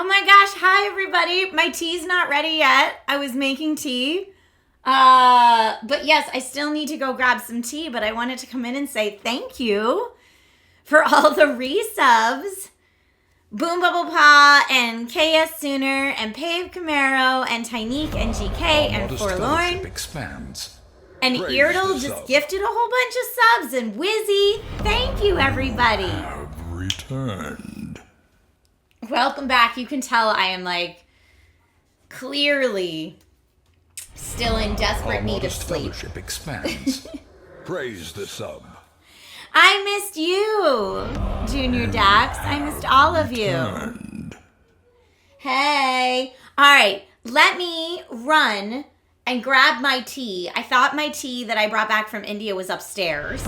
Oh my gosh, hi everybody. My tea's not ready yet. I was making tea. But yes, I still need to go grab some tea, but I wanted to come in and say thank you for all the resubs. Boom Bubble Paw and KS Sooner and Pave Camaro and Tyneek and GK and Forlorn. Expands. And Eardle just gifted a whole bunch of subs and Wizzy. Thank you, everybody. Have returned. Welcome back. You can tell I am like clearly still in desperate need of sleep. Fellowship expands. Praise the sub. I missed you, Junior Dax. I missed all of you. Hey. All right. Let me run and grab my tea. I thought my tea that I brought back from India was upstairs,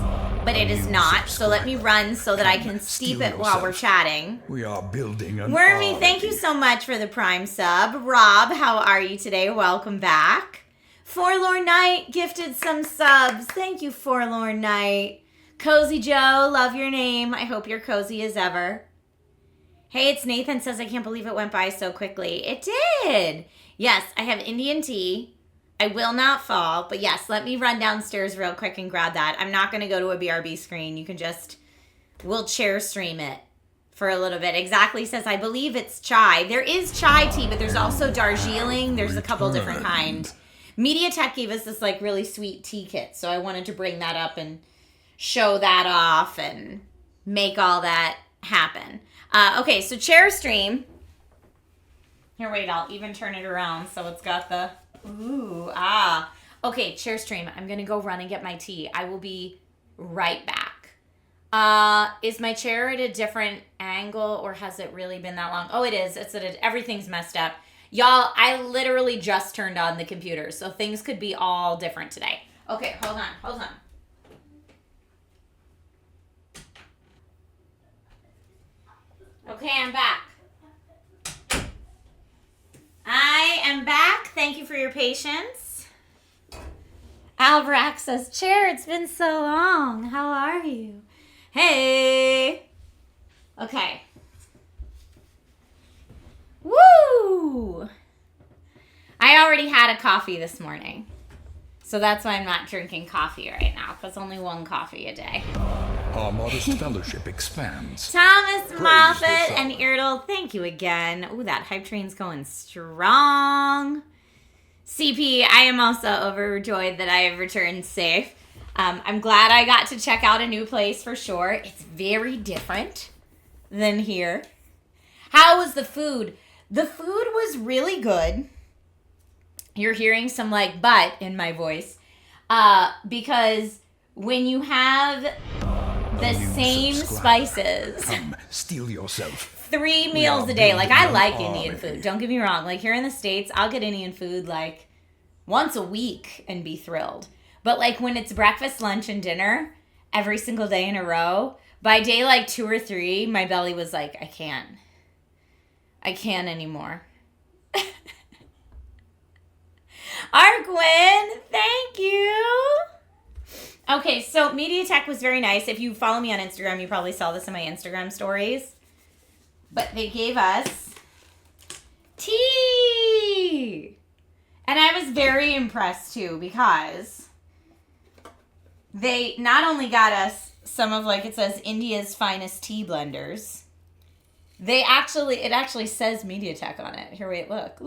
but it is not. So let me run so that I can steep it while we're chatting. We are building an Wormy, thank you so much for the Prime sub. Rob, how are you today? Welcome back. Forlorn Knight gifted some subs. Thank you, Forlorn Knight. Cozy Joe, love your name. I hope you're cozy as ever. Hey, it's Nathan says, I can't believe it went by so quickly. It did. Yes, I have Indian tea. I will not fall. But yes, let me run downstairs real quick and grab that. I'm not going to go to a BRB screen. You can just, we'll share stream it for a little bit. Exactly says, I believe it's chai. There is chai tea, but there's also Darjeeling. There's a couple different kinds. MediaTek gave us this like really sweet tea kit. So I wanted to bring that up and show that off and make all that happen. Okay, so chair stream. Here, wait, I'll even turn it around so it's got the, Okay, chair stream. I'm going to go run and get my tea. I will be right back. Is my chair at a different angle or has it really been that long? Oh, it is. It's at everything's messed up. Y'all, I literally just turned on the computer, so things could be all different today. Okay, hold on. Okay, I'm back. I am back. Thank you for your patience. Albrecht says, Chair, it's been so long. How are you? Hey. Okay. Woo! I already had a coffee this morning. So that's why I'm not drinking coffee right now, because only one coffee a day. Our modest fellowship expands. Thomas Moffat and Eardle, thank you again. Ooh, that hype train's going strong. CP, I am also overjoyed that I have returned safe. I'm glad I got to check out a new place for sure. It's very different than here. How was the food? The food was really good. You're hearing some like but in my voice. Because when you have the same spices, steal yourself. 3 meals a day. Like, I like Indian food. Don't get me wrong. Like, here in the States, I'll get Indian food like once a week and be thrilled. But like when it's breakfast, lunch, and dinner every single day in a row, by day like 2 or 3, my belly was like, I can't anymore. Argwin, thank you. Okay, so MediaTek was very nice. If you follow me on Instagram, you probably saw this in my Instagram stories. But they gave us tea. And I was very impressed too, because they not only got us some of, like, it says India's finest tea blenders. It actually says MediaTek on it. Here, wait, look.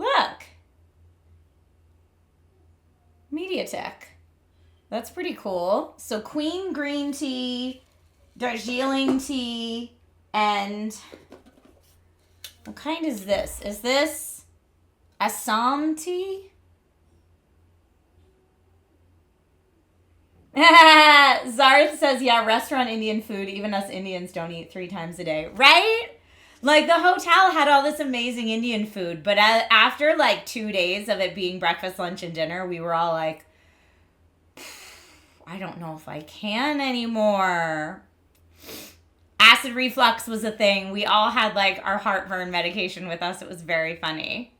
MediaTek. That's pretty cool. So Queen Green Tea, Darjeeling Tea, and what kind is this? Is this Assam tea? Zarth says, yeah, restaurant Indian food, even us Indians don't eat 3 times a day. Right? Like, the hotel had all this amazing Indian food, but after, like, 2 days of it being breakfast, lunch, and dinner, we were all like, I don't know if I can anymore. Acid reflux was a thing. We all had, like, our heartburn medication with us. It was very funny.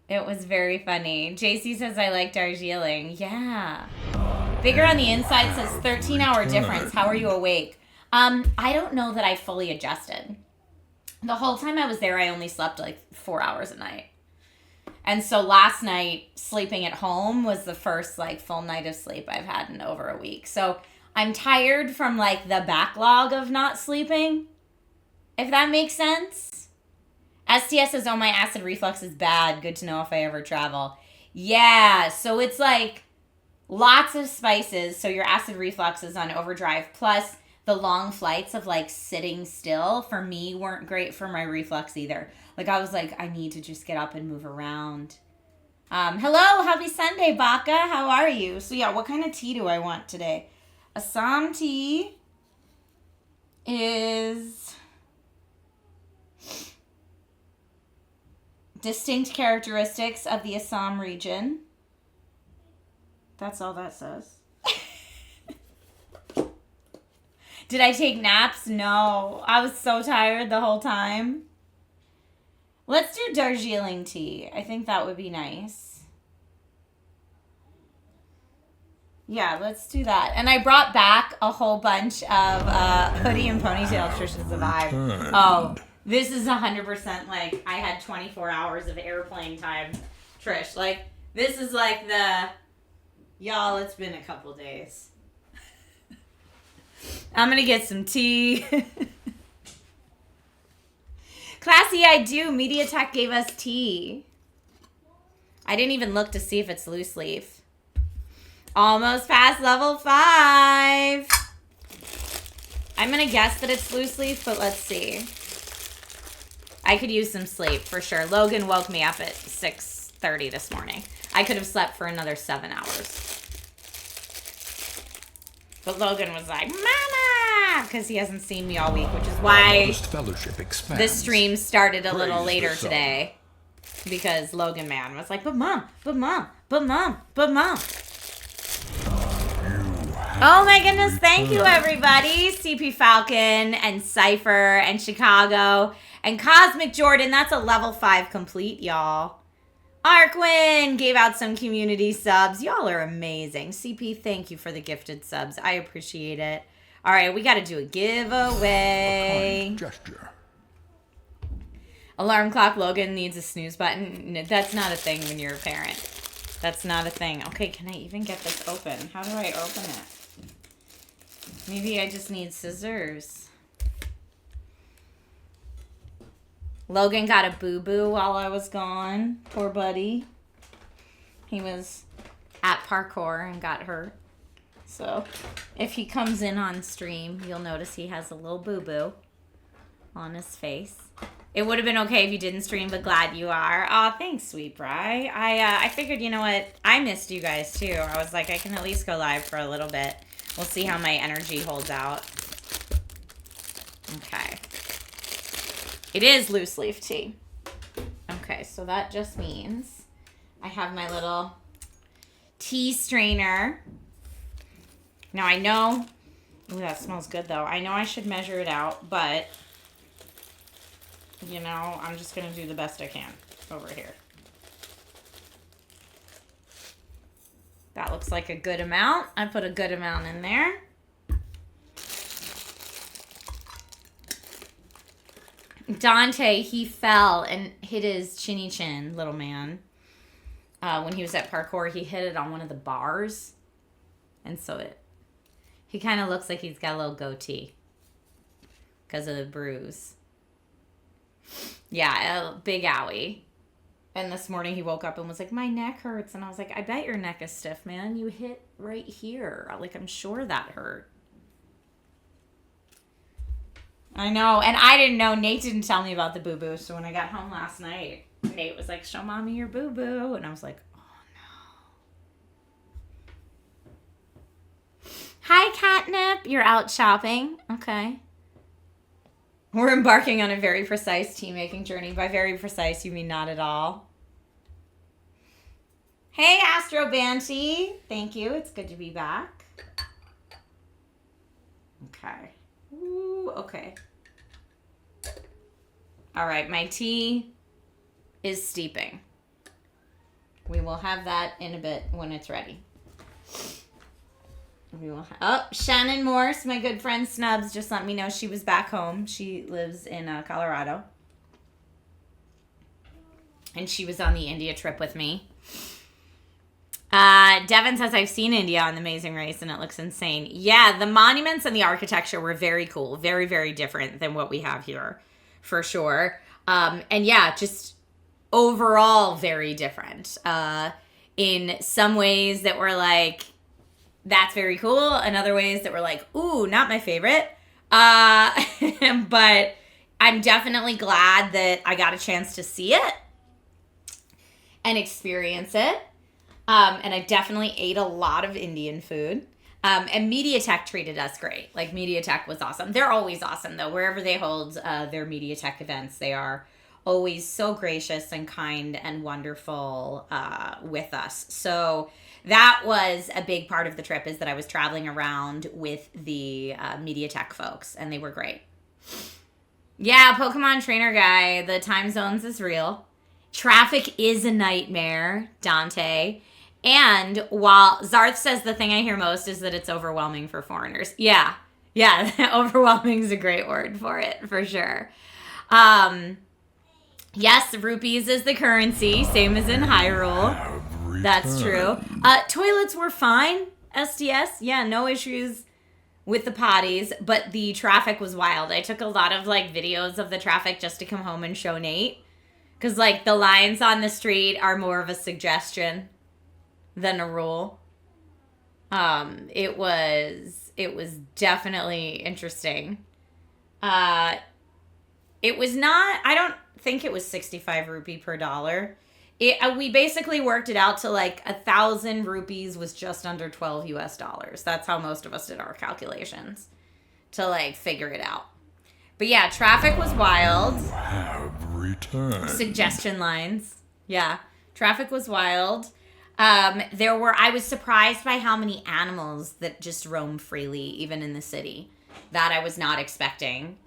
It was very funny. JC says, I like Darjeeling. Yeah. Bigger on the inside says 13-hour difference. How are you awake? I don't know that I fully adjusted. The whole time I was there, I only slept like 4 hours a night. And so last night, sleeping at home was the first like full night of sleep I've had in over a week. So I'm tired from like the backlog of not sleeping, if that makes sense. STS says, oh, my acid reflux is bad. Good to know if I ever travel. Yeah, so it's like lots of spices. So your acid reflux is on overdrive. Plus the long flights of like sitting still for me weren't great for my reflux either. Like I was like, I need to just get up and move around. Hello, happy Sunday, Baka. How are you? So yeah, what kind of tea do I want today? Assam tea is distinct characteristics of the Assam region. That's all that says. Did I take naps? No. I was so tired the whole time. Let's do Darjeeling tea. I think that would be nice. Yeah, let's do that. And I brought back a whole bunch of hoodie and ponytail. Trisha's the vibe. Oh, this is 100% like I had 24 hours of airplane time, Trish. Like, this is like the... Y'all, it's been a couple days. I'm going to get some tea. Classy, I do. MediaTek gave us tea. I didn't even look to see if it's loose leaf. Almost past level 5. I'm going to guess that it's loose leaf, but let's see. I could use some sleep for sure. Logan woke me up at 6:30 this morning. I could have slept for another 7 hours. But Logan was like, Mama! Because he hasn't seen me all week, which is why the stream started a little later today. Because Logan Man was like, but Mom. Oh my goodness, thank you everybody. CP Falcon and Cypher and Chicago and Cosmic Jordan. That's a level 5 complete, y'all. Arkwin gave out some community subs. Y'all are amazing. CP, thank you for the gifted subs. I appreciate it. All right, we got to do a giveaway. Gesture. Alarm clock Logan needs a snooze button. No, that's not a thing when you're a parent. That's not a thing. Okay, can I even get this open? How do I open it? Maybe I just need scissors. Logan got a boo-boo while I was gone. Poor buddy. He was at parkour and got hurt. So, if he comes in on stream, you'll notice he has a little boo-boo on his face. It would have been okay if you didn't stream, but glad you are. Aw, thanks, sweet Bri. I figured, you know what? I missed you guys, too. I was like, I can at least go live for a little bit. We'll see how my energy holds out. Okay. It is loose leaf tea. Okay, so that just means I have my little tea strainer. Now I know, ooh, that smells good though. I know I should measure it out, but you know, I'm just gonna do the best I can over here. That looks like a good amount. I put a good amount in there. Dante, he fell and hit his chinny chin, little man. When he was at parkour, he hit it on one of the bars. And so he kind of looks like he's got a little goatee because of the bruise. Yeah, a big owie. And this morning he woke up and was like, my neck hurts. And I was like, I bet your neck is stiff, man. You hit right here. Like, I'm sure that hurt. I know, and I didn't know. Nate didn't tell me about the boo-boo, so when I got home last night, Nate was like, show mommy your boo-boo, and I was like, oh no. Hi, Catnip. You're out shopping. Okay. We're embarking on a very precise tea-making journey. By very precise, you mean not at all. Hey, Astro Banty. Thank you. It's good to be back. Okay. Ooh, okay. All right, my tea is steeping. We will have that in a bit when it's ready. Shannon Morse, my good friend Snubs, just let me know she was back home. She lives in Colorado. And she was on the India trip with me. Devin says, I've seen India on The Amazing Race and it looks insane. Yeah, the monuments and the architecture were very cool. Very, very different than what we have here, for sure. And yeah, just overall very different. In some ways that were like, that's very cool. And other ways that were like, ooh, not my favorite. But I'm definitely glad that I got a chance to see it and experience it. And I definitely ate a lot of Indian food. And MediaTek treated us great. Like, MediaTek was awesome. They're always awesome, though. Wherever they hold their MediaTek events, they are always so gracious and kind and wonderful with us. So that was a big part of the trip, is that I was traveling around with the MediaTek folks, and they were great. Yeah, Pokemon trainer guy, the time zones is real. Traffic is a nightmare, Dante. And while Zarth says the thing I hear most is that it's overwhelming for foreigners. Yeah, overwhelming is a great word for it, for sure. Yes, rupees is the currency, same as in Hyrule. That's true. Toilets were fine, SDS. Yeah, no issues with the potties, but the traffic was wild. I took a lot of like videos of the traffic just to come home and show Nate. Because like the lines on the street are more of a suggestion than a rule. It was definitely interesting. It was not, I don't think it was 65 rupee per dollar. We basically worked it out to like 1,000 rupees was just under 12 US dollars. That's how most of us did our calculations to like figure it out. But yeah, traffic was wild. You have returned. Suggestion lines. Yeah, traffic was wild. I was surprised by how many animals that just roam freely, even in the city, that I was not expecting.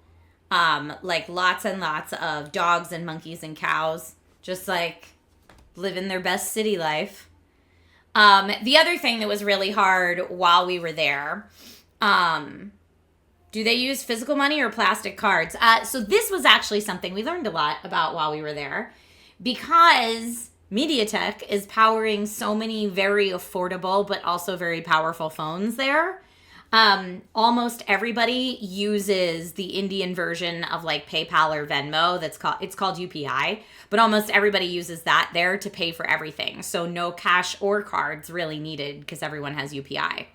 Like lots and lots of dogs and monkeys and cows, just like living their best city life. The other thing that was really hard while we were there, do they use physical money or plastic cards? So this was actually something we learned a lot about while we were there, because MediaTek is powering so many very affordable but also very powerful phones there. Almost everybody uses the Indian version of like PayPal or Venmo. It's called UPI, but almost everybody uses that there to pay for everything. So no cash or cards really needed because everyone has UPI.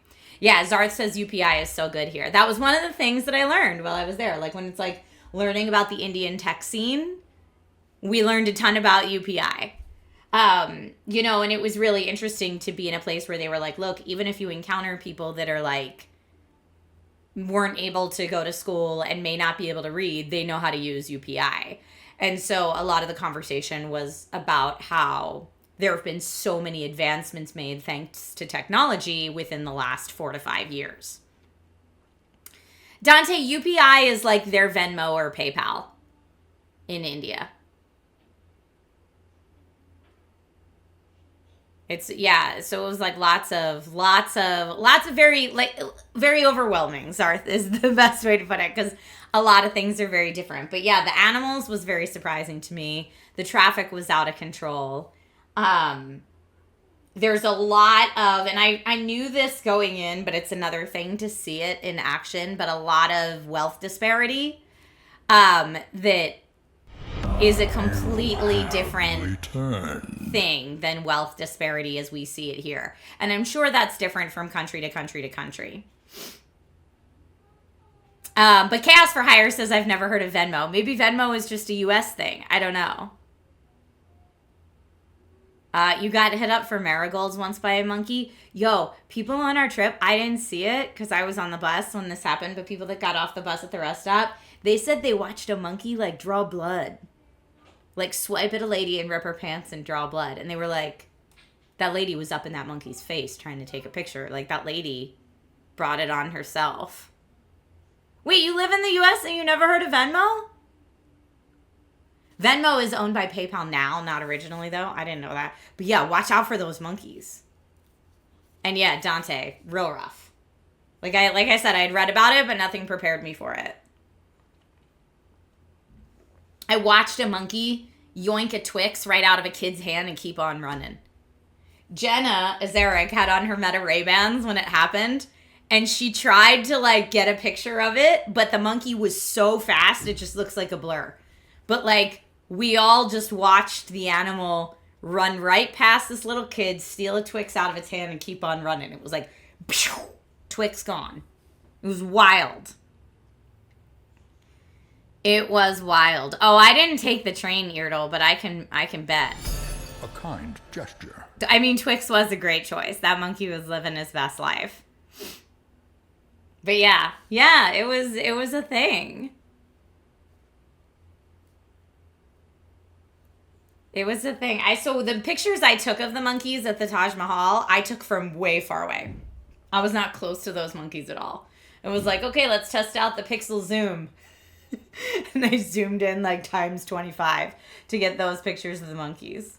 Yeah, Zarth says UPI is so good here. That was one of the things that I learned while I was there. Like when it's like learning about the Indian tech scene, we learned a ton about UPI. And it was really interesting to be in a place where they were like, look, even if you encounter people that are like, weren't able to go to school and may not be able to read, they know how to use UPI. And so a lot of the conversation was about how there have been so many advancements made thanks to technology within the last 4 to 5 years. Dante, UPI is like their Venmo or PayPal in India. So it was like lots of very overwhelming. Zarth is the best way to put it, because a lot of things are very different. But yeah, the animals was very surprising to me. The traffic was out of control. There's a lot of, and I knew this going in, but it's another thing to see it in action, but a lot of wealth disparity, that is a completely different thing than wealth disparity as we see it here. And I'm sure that's different from country to country to country. But Chaos for Hire says, I've never heard of Venmo. Maybe Venmo is just a US thing. I don't know. You got hit up for marigolds once by a monkey. Yo, people on our trip, I didn't see it because I was on the bus when this happened, but people that got off the bus at the rest stop, they said they watched a monkey like draw blood. Like swipe at a lady and rip her pants and draw blood. And they were like, that lady was up in that monkey's face trying to take a picture. Like that lady brought it on herself. Wait, you live in the US and you never heard of Venmo? Venmo is owned by PayPal now, not originally though. I didn't know that. But yeah, watch out for those monkeys. And yeah, Dante, real rough. Like I said, I'd read about it, but nothing prepared me for it. I watched a monkey yoink a Twix right out of a kid's hand and keep on running. Jenna Azaric had on her Meta Ray-Bans when it happened, and she tried to, like, get a picture of it, but the monkey was so fast, it just looks like a blur. But, like, we all just watched the animal run right past this little kid, steal a Twix out of its hand, and keep on running. It was like, pew, Twix gone. It was wild. It was wild. Oh, I didn't take the train, Eardle, but I can bet. A kind gesture. I mean, Twix was a great choice. That monkey was living his best life. But yeah, it was a thing. It was a thing. So the pictures I took of the monkeys at the Taj Mahal, I took from way far away. I was not close to those monkeys at all. It was like, okay, let's test out the pixel zoom. And I zoomed in like times 25 to get those pictures of the monkeys.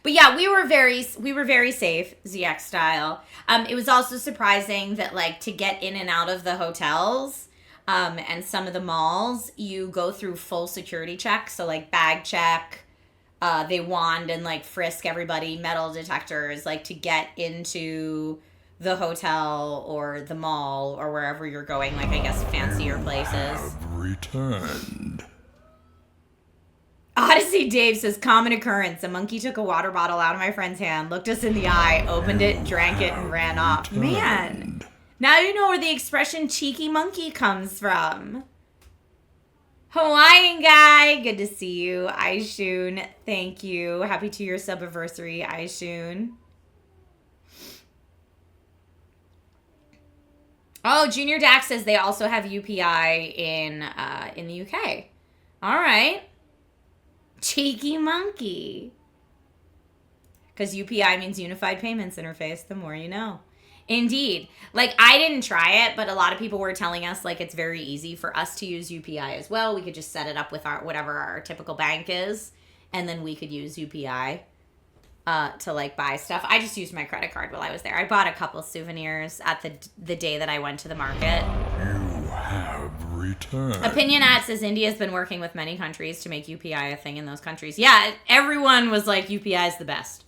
But yeah, we were very safe, ZX style. It was also surprising that, like, to get in and out of the hotels and some of the malls, you go through full security checks. So, like, bag check, they wand and, like, frisk everybody, metal detectors, like, to get into the hotel or the mall or wherever you're going, like, I guess, fancier places. Have returned. Odyssey Dave says, common occurrence. A monkey took a water bottle out of my friend's hand, looked us in the eye, opened it, drank it, and ran off. Man, now you know where the expression cheeky monkey comes from. Hawaiian guy, good to see you. Aishun, thank you. Happy 2-year sub-anniversary, Aishun. Oh, Junior Dax says they also have UPI in the UK. All right. Cheeky monkey. Because UPI means Unified Payments Interface, the more you know. Indeed. Like, I didn't try it, but a lot of people were telling us, like, it's very easy for us to use UPI as well. We could just set it up with our whatever our typical bank is, and then we could use UPI to, like, buy stuff. I just used my credit card while I was there. I bought a couple souvenirs at the day that I went to the market. You have returned. Opinion at says India has been working with many countries to make UPI a thing in those countries. Yeah, everyone was like, UPI is the best,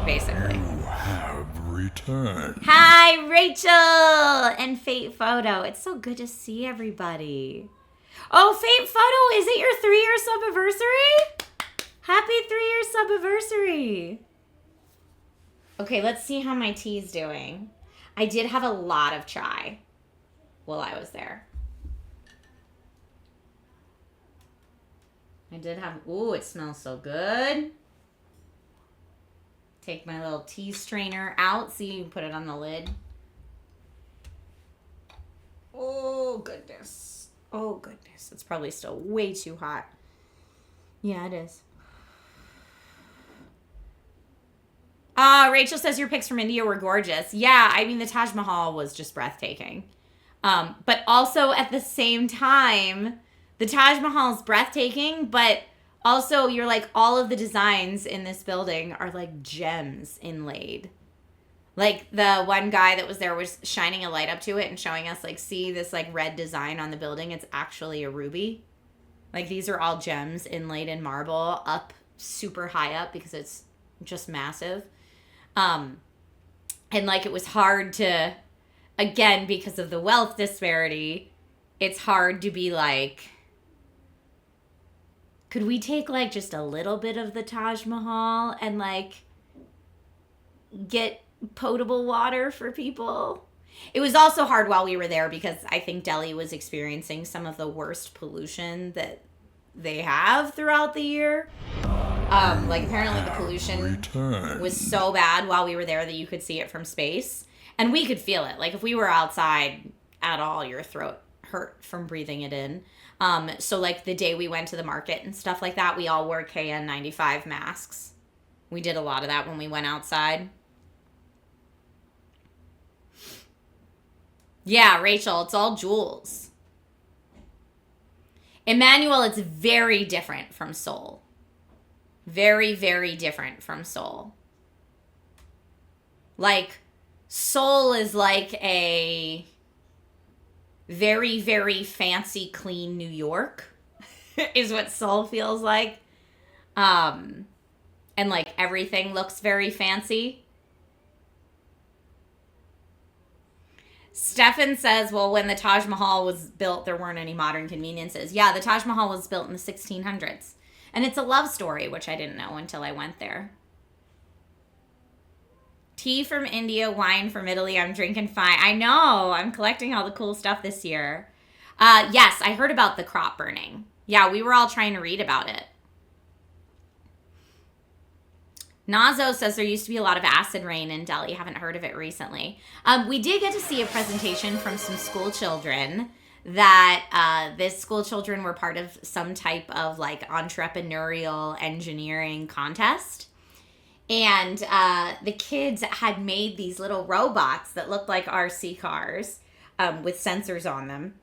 basically. You have returned. Hi, Rachel and Fate Photo. It's so good to see everybody. Oh, Fate Photo, is it your 3-year sub-anniversary? Happy 3-year sub-anniversary. Okay, let's see how my tea's doing. I did have a lot of chai while I was there. I did have, ooh, it smells so good. Take my little tea strainer out. See, you can put it on the lid. Oh, goodness. Oh, goodness. It's probably still way too hot. Yeah, it is. Rachel says your pics from India were gorgeous. Yeah, I mean, the Taj Mahal was just breathtaking. But also at the same time, the Taj Mahal's breathtaking, but also you're like, all of the designs in this building are like gems inlaid. Like the one guy that was there was shining a light up to it and showing us, like, see this like red design on the building? It's actually a ruby. Like, these are all gems inlaid in marble up super high up because it's just massive. And like, it was hard to, again, because of the wealth disparity, it's hard to be like, could we take like just a little bit of the Taj Mahal and like get potable water for people? It was also hard while we were there because I think Delhi was experiencing some of the worst pollution that they have throughout the year. Like, apparently the pollution was so bad while we were there that you could see it from space. And we could feel it. Like, if we were outside at all, your throat hurt from breathing it in. So, like, the day we went to the market and stuff like that, we all wore KN95 masks. We did a lot of that when we went outside. Yeah, Rachel, it's all jewels. Emmanuel, it's very different from Seoul. Very, very different from Seoul. Like, Seoul is like a very, very fancy, clean New York is what Seoul feels like. And like everything looks very fancy. Stefan says, well, when the Taj Mahal was built, there weren't any modern conveniences. Yeah, the Taj Mahal was built in the 1600s. And it's a love story, which I didn't know until I went there. Tea from India, wine from Italy. I'm drinking fine. I know. I'm collecting all the cool stuff this year. Yes, I heard about the crop burning. Yeah, we were all trying to read about it. Nazo says there used to be a lot of acid rain in Delhi. Haven't heard of it recently. We did get to see a presentation from some school children that this school children were part of some type of like entrepreneurial engineering contest. And the kids had made these little robots that looked like RC cars with sensors on them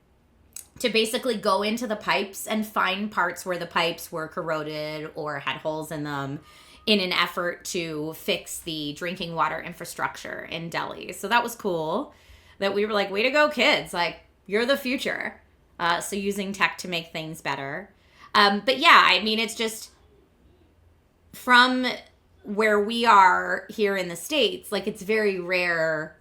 to basically go into the pipes and find parts where the pipes were corroded or had holes in them in an effort to fix the drinking water infrastructure in Delhi. So that was cool that we were like, way to go, kids. Like, you're the future. So using tech to make things better. But yeah, I mean, it's just from where we are here in the States, like it's very rare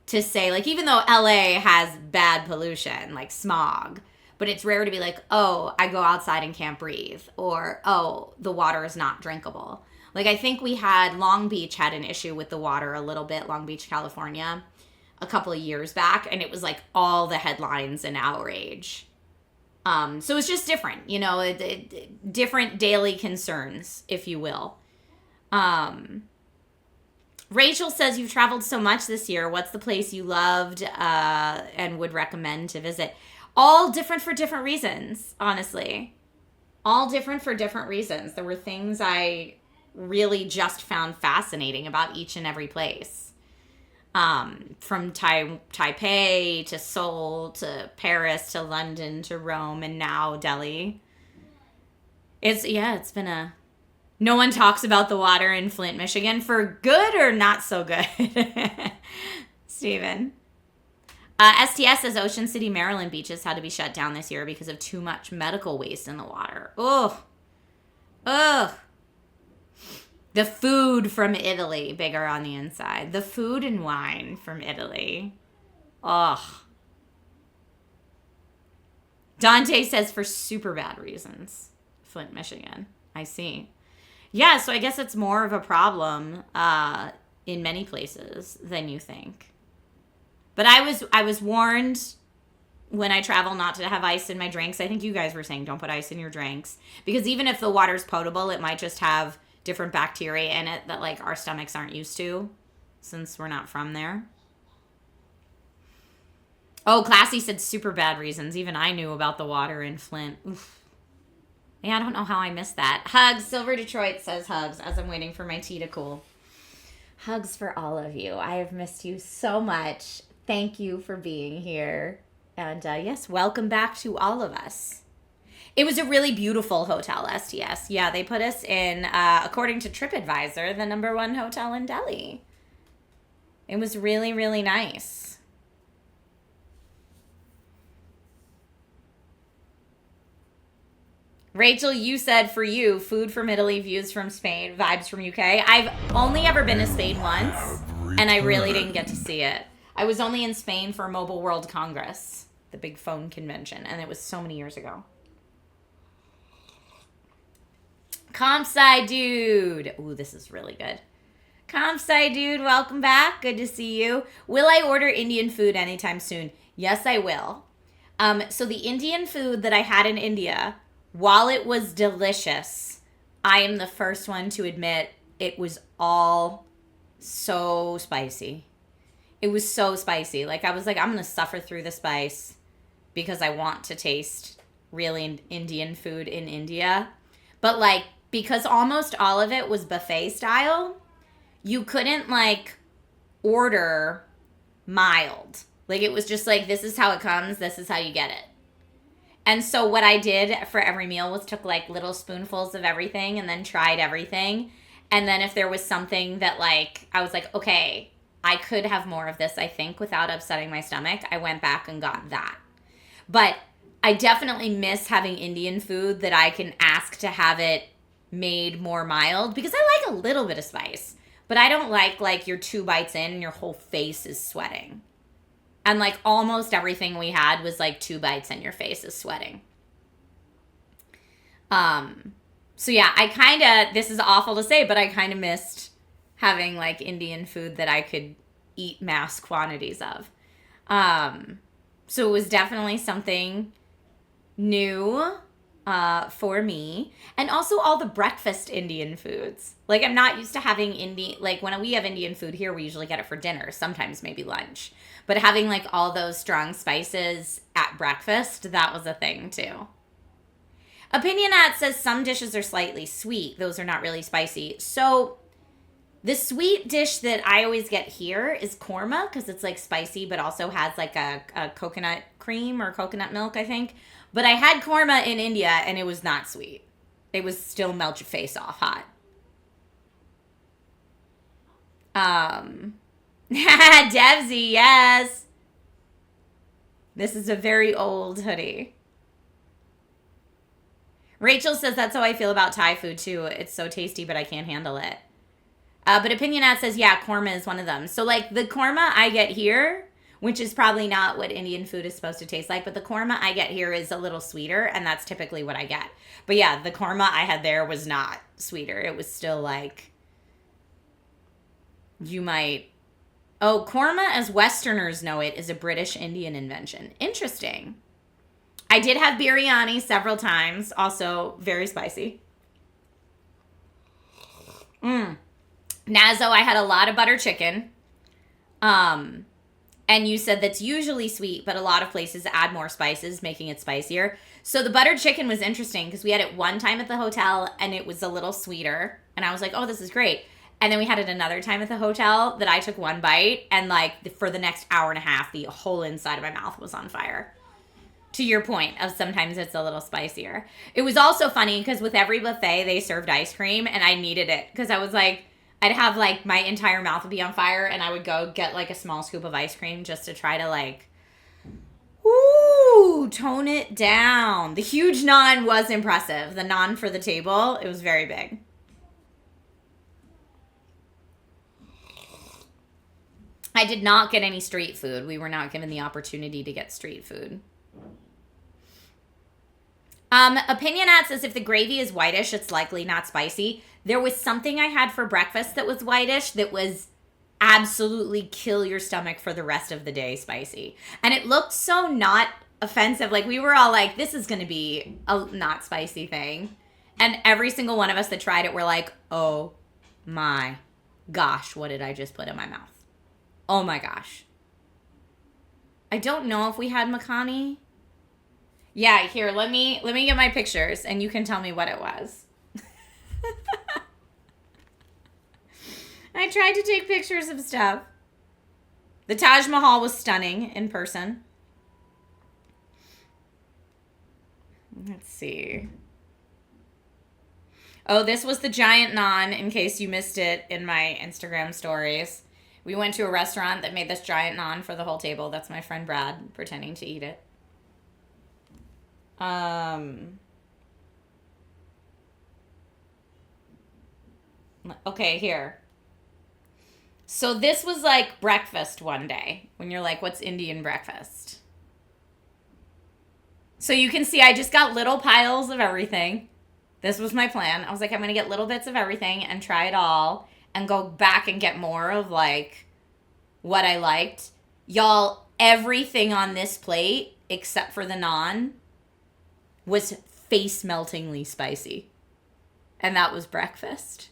to say, like, even though LA has bad pollution, like smog, but it's rare to be like, oh, I go outside and can't breathe, or, oh, the water is not drinkable. Like, I think Long Beach had an issue with the water a little bit, Long Beach, California, a couple of years back, and it was like all the headlines and outrage. So it's just different, you know, different daily concerns, if you will. Rachel says, you've traveled so much this year. What's the place you loved and would recommend to visit? All different for different reasons, honestly. All different for different reasons. There were things I really just found fascinating about each and every place. From Taipei to Seoul to Paris to London to Rome and now Delhi. It's been a... No one talks about the water in Flint, Michigan for good or not so good. Steven. STS says Ocean City, Maryland beaches had to be shut down this year because of too much medical waste in the water. Ugh. The food from Italy, bigger on the inside. The food and wine from Italy. Ugh. Dante says for super bad reasons. Flint, Michigan. I see. Yeah, so I guess it's more of a problem in many places than you think. But I was warned when I travel not to have ice in my drinks. I think you guys were saying don't put ice in your drinks. Because even if the water's potable, it might just have different bacteria in it that like our stomachs aren't used to since we're not from there. Oh, Classy said super bad reasons. Even I knew about the water in Flint. Oof. Yeah, I don't know how I missed that. Hugs. Silver Detroit says hugs as I'm waiting for my tea to cool. Hugs for all of you. I have missed you so much. Thank you for being here. And yes, welcome back to all of us. It was a really beautiful hotel, STS. Yeah, they put us in, according to TripAdvisor, the #1 hotel in Delhi. It was really, really nice. Rachel, you said for you, food from Italy, views from Spain, vibes from UK. I've only ever been to Spain once, and I really didn't get to see it. I was only in Spain for Mobile World Congress, the big phone convention, and it was so many years ago. Compsci Dude. Ooh, this is really good. Compsci Dude, welcome back. Good to see you. Will I order Indian food anytime soon? Yes, I will. So the Indian food that I had in India, while it was delicious, I am the first one to admit it was all so spicy. It was so spicy. Like, I was like, I'm going to suffer through the spice because I want to taste really Indian food in India. But, like, because almost all of it was buffet style, you couldn't, like, order mild. Like, it was just like, this is how it comes, this is how you get it. And so what I did for every meal was took, like, little spoonfuls of everything and then tried everything. And then if there was something that, like, I was like, okay, I could have more of this, I think, without upsetting my stomach. I went back and got that. But I definitely miss having Indian food that I can ask to have it made more mild, because I like a little bit of spice, but I don't like you're 2 bites in and your whole face is sweating. And like almost everything we had was like 2 bites and your face is sweating. So yeah, I kind of, this is awful to say, but I kind of missed having like Indian food that I could eat mass quantities of. So it was definitely something new for me. And also all the breakfast Indian foods. Like, I'm not used to having like when we have Indian food here, we usually get it for dinner, sometimes maybe lunch. But having like all those strong spices at breakfast, that was a thing too. Opinionat says some dishes are slightly sweet. Those are not really spicy. So the sweet dish that I always get here is korma, because it's like spicy, but also has like a coconut cream or coconut milk, I think. But I had korma in India and it was not sweet. It was still melt your face off hot. Devsy, yes. This is a very old hoodie. Rachel says that's how I feel about Thai food too. It's so tasty, but I can't handle it. But Opinionat says, yeah, korma is one of them. So like the korma I get here, which is probably not what Indian food is supposed to taste like, but the korma I get here is a little sweeter, and that's typically what I get. But yeah, the korma I had there was not sweeter. It was still like, you might... Oh, korma, as Westerners know it, is a British Indian invention. Interesting. I did have biryani several times, also very spicy. Nazo, I had a lot of butter chicken. And you said that's usually sweet, but a lot of places add more spices, making it spicier. So the buttered chicken was interesting because we had it one time at the hotel and it was a little sweeter. And I was like, oh, this is great. And then we had it another time at the hotel that I took one bite, and like for the next hour and a half, the whole inside of my mouth was on fire. To your point of sometimes it's a little spicier. It was also funny because with every buffet, they served ice cream, and I needed it because I was like, I'd have like my entire mouth would be on fire, and I would go get like a small scoop of ice cream just to try to like, tone it down. The huge naan was impressive. The naan for the table, it was very big. I did not get any street food. We were not given the opportunity to get street food. Opinionat says if the gravy is whitish, it's likely not spicy. There was something I had for breakfast that was whitish that was absolutely kill your stomach for the rest of the day spicy. And it looked so not offensive. Like we were all like, this is going to be a not spicy thing. And every single one of us that tried it were like, oh my gosh, what did I just put in my mouth? Oh my gosh. I don't know if we had makhani. Yeah, here, let me get my pictures and you can tell me what it was. I tried to take pictures of stuff. The Taj Mahal was stunning in person. Let's see. Oh, this was the giant naan, in case you missed it in my Instagram stories. We went to a restaurant that made this giant naan for the whole table. That's my friend Brad pretending to eat it. Okay, here. So this was like breakfast one day when you're like, what's Indian breakfast? So you can see I just got little piles of everything. This was my plan. I was like, I'm going to get little bits of everything and try it all and go back and get more of like what I liked. Y'all, everything on this plate except for the naan was face-meltingly spicy. And that was breakfast.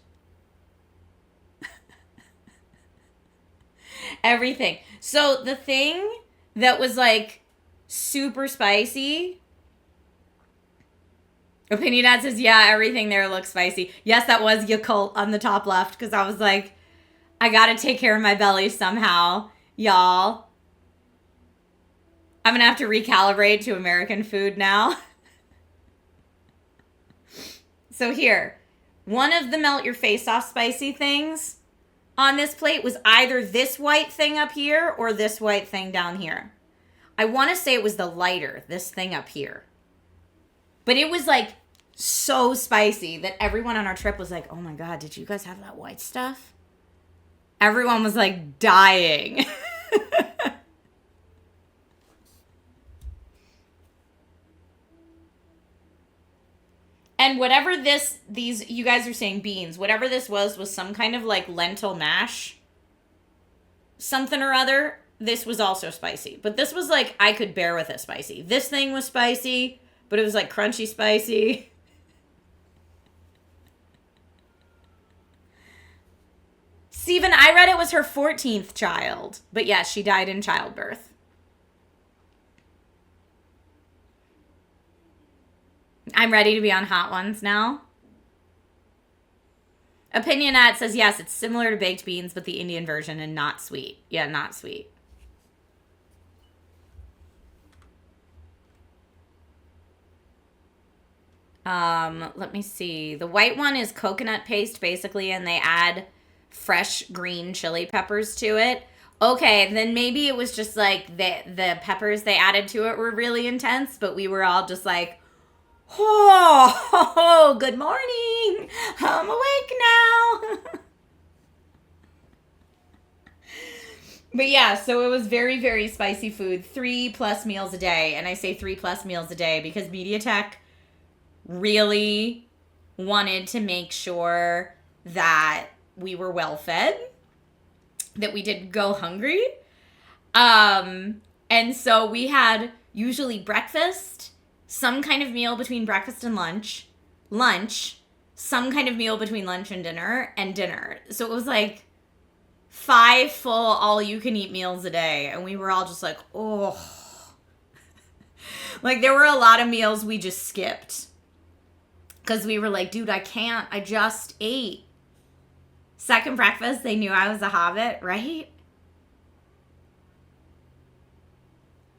Everything. So the thing that was like super spicy, Opinionat says, yeah, everything there looks spicy. Yes, that was Yakult on the top left because I was like, I gotta take care of my belly somehow, y'all. I'm gonna have to recalibrate to American food now. So here, one of the melt your face off spicy things on this plate was either this white thing up here or this white thing down here. I want to say it was the lighter, this thing up here. But it was like so spicy that everyone on our trip was like, oh my God, did you guys have that white stuff? Everyone was like dying. And whatever these, you guys are saying beans, whatever this was some kind of like lentil mash, something or other. This was also spicy, but this was like, I could bear with it spicy. This thing was spicy, but it was like crunchy spicy. Steven, I read it was her 14th child, but yes, she died in childbirth. I'm ready to be on hot ones now. Opinionette says, yes, it's similar to baked beans, but the Indian version and not sweet. Yeah, not sweet. Let me see. The white one is coconut paste, basically, and they add fresh green chili peppers to it. Okay, then maybe it was just like the peppers they added to it were really intense, but we were all just like, oh, good morning. I'm awake now. But yeah, so it was very, very spicy food. 3+ meals a day. And I say 3+ meals a day because MediaTek really wanted to make sure that we were well fed, that we didn't go hungry. And so we had usually breakfast, some kind of meal between breakfast and lunch, some kind of meal between lunch and dinner. So it was like 5 full all-you-can-eat meals a day. And we were all just like, oh. Like, there were a lot of meals we just skipped. Because we were like, dude, I can't. I just ate. Second breakfast, they knew I was a hobbit, right?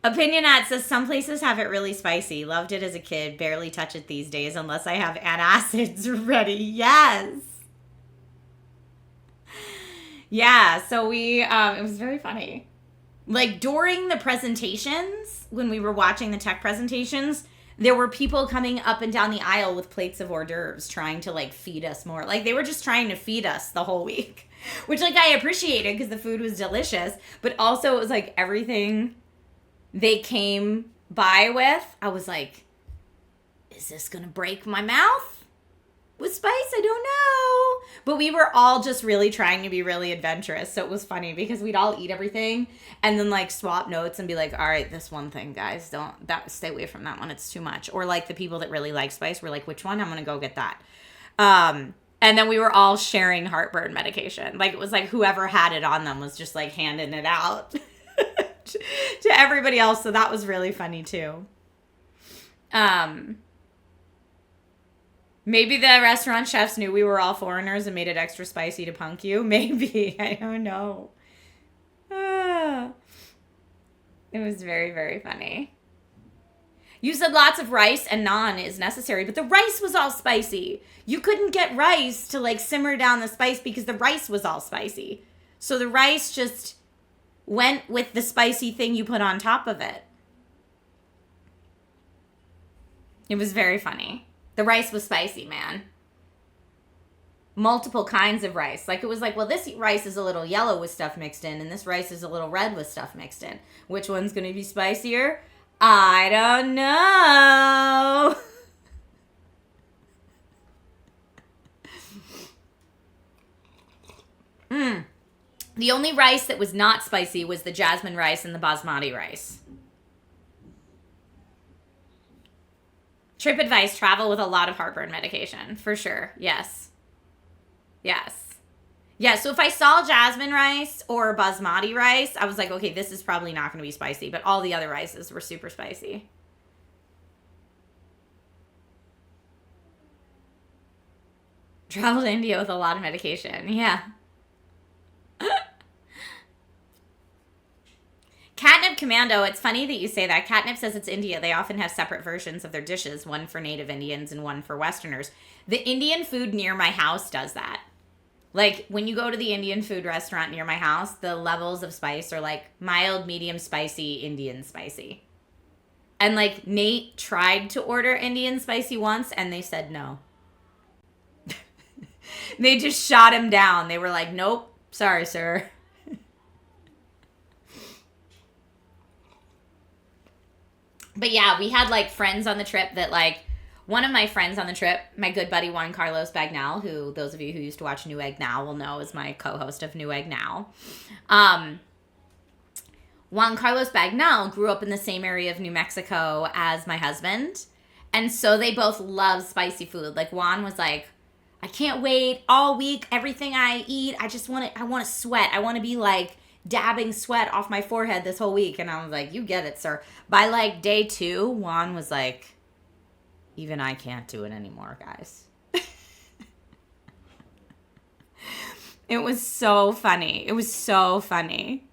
Opinionette says, some places have it really spicy. Loved it as a kid. Barely touch it these days unless I have antacids ready. Yes. Yeah, so it was very funny. Like, during the presentations, when we were watching the tech presentations, there were people coming up and down the aisle with plates of hors d'oeuvres trying to, like, feed us more. Like, they were just trying to feed us the whole week, which, like, I appreciated because the food was delicious. But also, it was, like, everything they came by with, I was like, is this going to break my mouth with spice? I don't know. But we were all just really trying to be really adventurous. So it was funny because we'd all eat everything and then like swap notes and be like, all right, this one thing, guys, stay away from that one. It's too much. Or like the people that really like spice were like, which one? I'm going to go get that. And then we were all sharing heartburn medication. Like it was like whoever had it on them was just like handing it out to everybody else. So that was really funny too. Maybe the restaurant chefs knew we were all foreigners and made it extra spicy to punk you. Maybe. I don't know. It was very, very funny. You said lots of rice and naan is necessary, but the rice was all spicy. You couldn't get rice to like simmer down the spice because the rice was all spicy. So the rice just went with the spicy thing you put on top of it. It was very funny. The rice was spicy, man. Multiple kinds of rice. Like, it was like, well, this rice is a little yellow with stuff mixed in, and this rice is a little red with stuff mixed in. Which one's going to be spicier? I don't know. The only rice that was not spicy was the jasmine rice and the basmati rice. Trip advice, travel with a lot of heartburn medication. For sure. Yes. Yes. Yeah, so if I saw jasmine rice or basmati rice, I was like, okay, this is probably not going to be spicy. But all the other rices were super spicy. Travel to India with a lot of medication. Yeah. Catnip Commando, it's funny that you say that. Catnip says it's India. They often have separate versions of their dishes, one for native Indians and one for Westerners. The Indian food near my house does that. Like, when you go to the Indian food restaurant near my house, the levels of spice are like mild, medium spicy, Indian spicy. And like, Nate tried to order Indian spicy once and they said no. They just shot him down. They were like, nope, sorry, sir. But yeah, we had like friends on the trip that like, one of my friends on the trip, my good buddy Juan Carlos Bagnall, who those of you who used to watch Newegg Now will know is my co-host of Newegg Now. Juan Carlos Bagnall grew up in the same area of New Mexico as my husband. And so they both love spicy food. Like Juan was like, I can't wait all week. Everything I eat, I want to sweat. I want to be like dabbing sweat off my forehead this whole week. And I was like, you get it, sir. By like day 2, Juan was like, even I can't do it anymore, guys. It was so funny. It was so funny.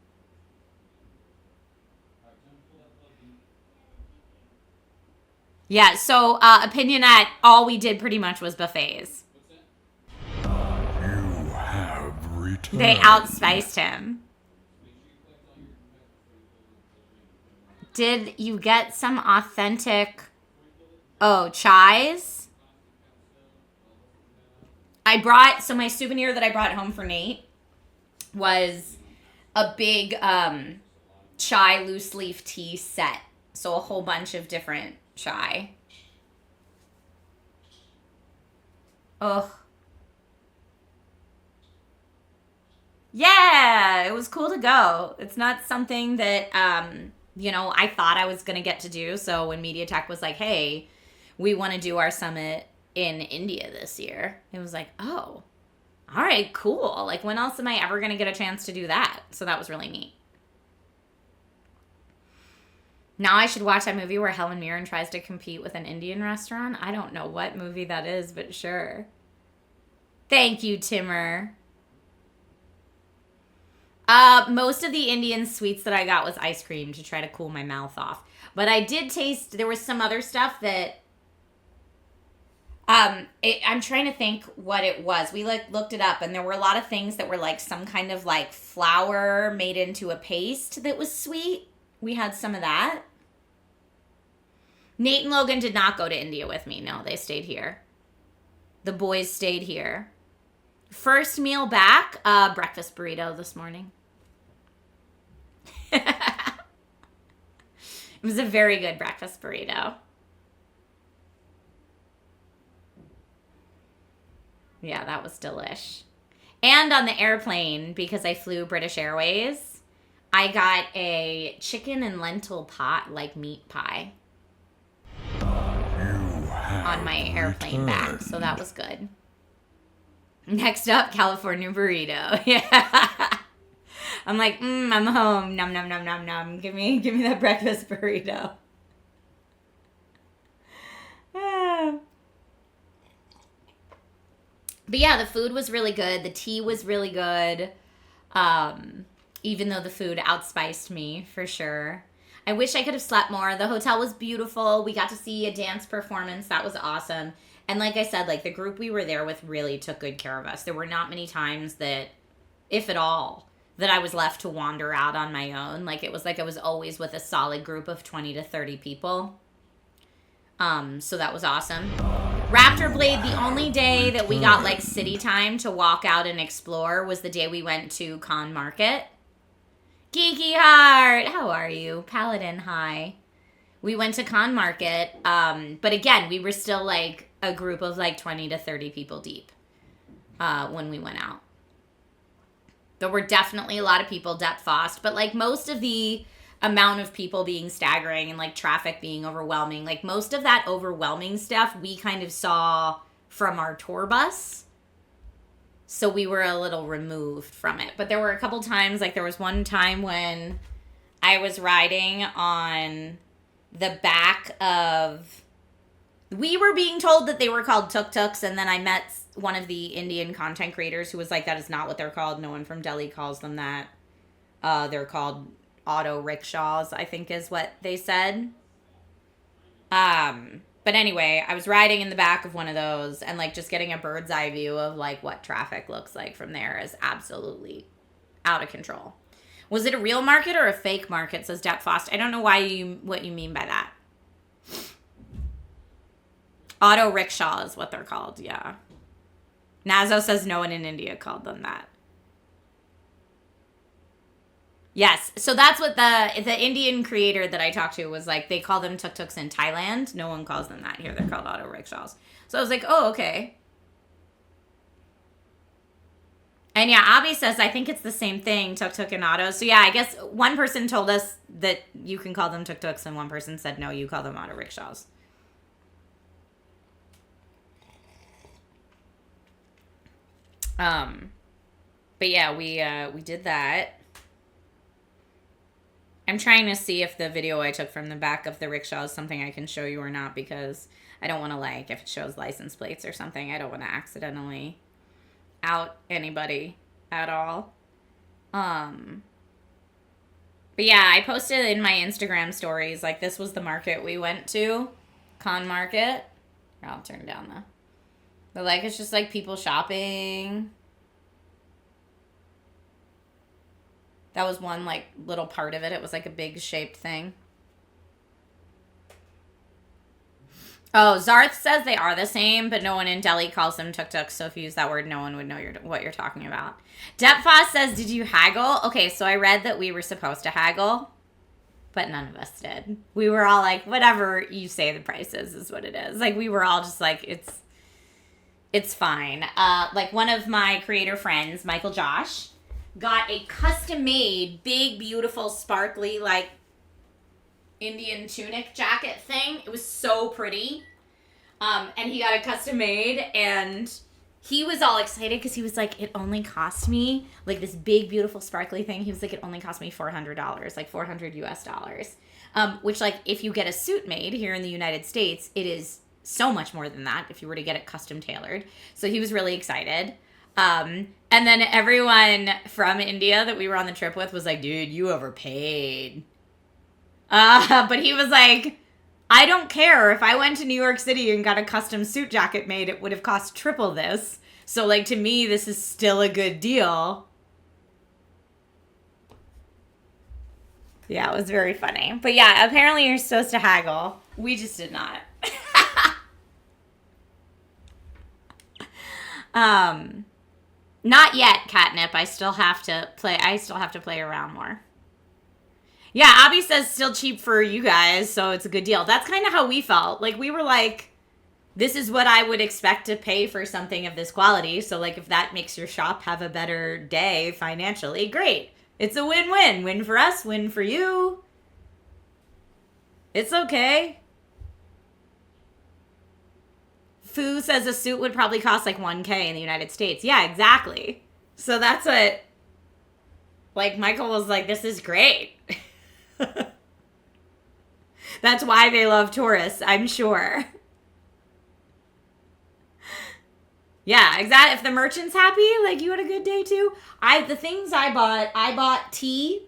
Yeah, so Opinionette, all we did pretty much was buffets. You have returned. They outspiced him. Did you get some authentic... Oh, chais? So my souvenir that I brought home for Nate was a big chai loose leaf tea set. So a whole bunch of different chai. Ugh. Yeah, it was cool to go. It's not something that, I thought I was going to get to do. So when MediaTek was like, hey, we want to do our summit in India this year, it was like, oh, all right, cool. Like, when else am I ever going to get a chance to do that? So that was really neat. Now I should watch that movie where Helen Mirren tries to compete with an Indian restaurant. I don't know what movie that is, but sure. Thank you, Timmer. Most of the Indian sweets that I got was ice cream to try to cool my mouth off. But I did taste, there was some other stuff that, I'm trying to think what it was. We looked it up and there were a lot of things that were like some kind of like flour made into a paste that was sweet. We had some of that. Nate and Logan did not go to India with me. No, they stayed here. The boys stayed here. First meal back, breakfast burrito this morning. It was a very good breakfast burrito. Yeah, that was delish. And on the airplane, because I flew British Airways, I got a chicken and lentil pot, like meat pie, on my airplane back. So that was good. Next up, California burrito. Yeah. I'm like, I'm home. Nom, nom, nom, nom, nom. Give me that breakfast burrito. But yeah, the food was really good. The tea was really good. Even though the food outspiced me, for sure. I wish I could have slept more. The hotel was beautiful. We got to see a dance performance. That was awesome. And like I said, like the group we were there with really took good care of us. There were not many times that, if at all, that I was left to wander out on my own. Like it was like I was always with a solid group of 20 to 30 people. So that was awesome. Raptor Blade, the only day that we got like city time to walk out and explore was the day we went to Con Market. Geeky Heart, how are you? Paladin, hi. We went to Con Market, but again, we were still like a group of like 20 to 30 people deep when we went out. There were definitely a lot of people depth fast, but like most of the amount of people being staggering and like traffic being overwhelming, like most of that overwhelming stuff we kind of saw from our tour bus. So we were a little removed from it. But there were a couple times, like there was one time when I was riding on the back of, we were being told that they were called tuk-tuks, and then I met one of the Indian content creators who was like, that is not what they're called. No one from Delhi calls them that. They're called auto rickshaws, I think is what they said. But anyway, I was riding in the back of one of those and like just getting a bird's eye view of like what traffic looks like from there is absolutely out of control. Was it a real market or a fake market, says Depp Fost? I don't know what you mean by that. Auto rickshaw is what they're called, yeah. Nazo says no one in India called them that. Yes, so that's what the Indian creator that I talked to was like. They call them tuk-tuks in Thailand. No one calls them that here. They're called auto rickshaws. So I was like, oh, okay. And yeah, Abby says, I think it's the same thing, tuk-tuk and auto. So yeah, I guess one person told us that you can call them tuk-tuks and one person said, no, you call them auto rickshaws. But yeah, we did that. I'm trying to see if the video I took from the back of the rickshaw is something I can show you or not, because I don't want to, like, if it shows license plates or something, I don't want to accidentally out anybody at all. But yeah, I posted in my Instagram stories, like, this was the market we went to, Con Market. Here, I'll turn down the... But, like, it's just, like, people shopping. That was one, like, little part of it. It was, like, a big shaped thing. Oh, Zarth says they are the same, but no one in Delhi calls them tuk-tuks, so if you use that word, no one would know what you're talking about. Depfoss says, did you haggle? Okay, so I read that we were supposed to haggle, but none of us did. We were all like, whatever you say the price is what it is. Like, we were all just like, it's fine. Like, one of my creator friends, Michael Josh, got a custom-made, big, beautiful, sparkly, like, Indian tunic jacket thing. It was so pretty. And he got it custom-made, and he was all excited because he was like, it only cost me, like, this big, beautiful, sparkly thing. He was like, it only cost me $400, like $400 US. Which, like, if you get a suit made here in the United States, it is so much more than that if you were to get it custom tailored. So he was really excited. And then everyone from India that we were on the trip with was like, dude, you overpaid. But he was like, I don't care. If I went to New York City and got a custom suit jacket made, it would have cost triple this. So, like, to me, this is still a good deal. Yeah, it was very funny. But yeah, apparently you're supposed to haggle. We just did not. Not yet, Catnip. I still have to play around more. Yeah, Abby says still cheap for you guys, so it's a good deal. That's kind of how we felt. Like, we were like, this is what I would expect to pay for something of this quality. So, like, if that makes your shop have a better day financially, great. It's a win-win. Win for us, win for you. It's okay. Fu says a suit would probably cost like $1,000 in the United States. Yeah, exactly. So that's what, like, Michael was like, this is great. That's why they love tourists, I'm sure. Yeah, exactly. If the merchant's happy, like, you had a good day too. The things I bought tea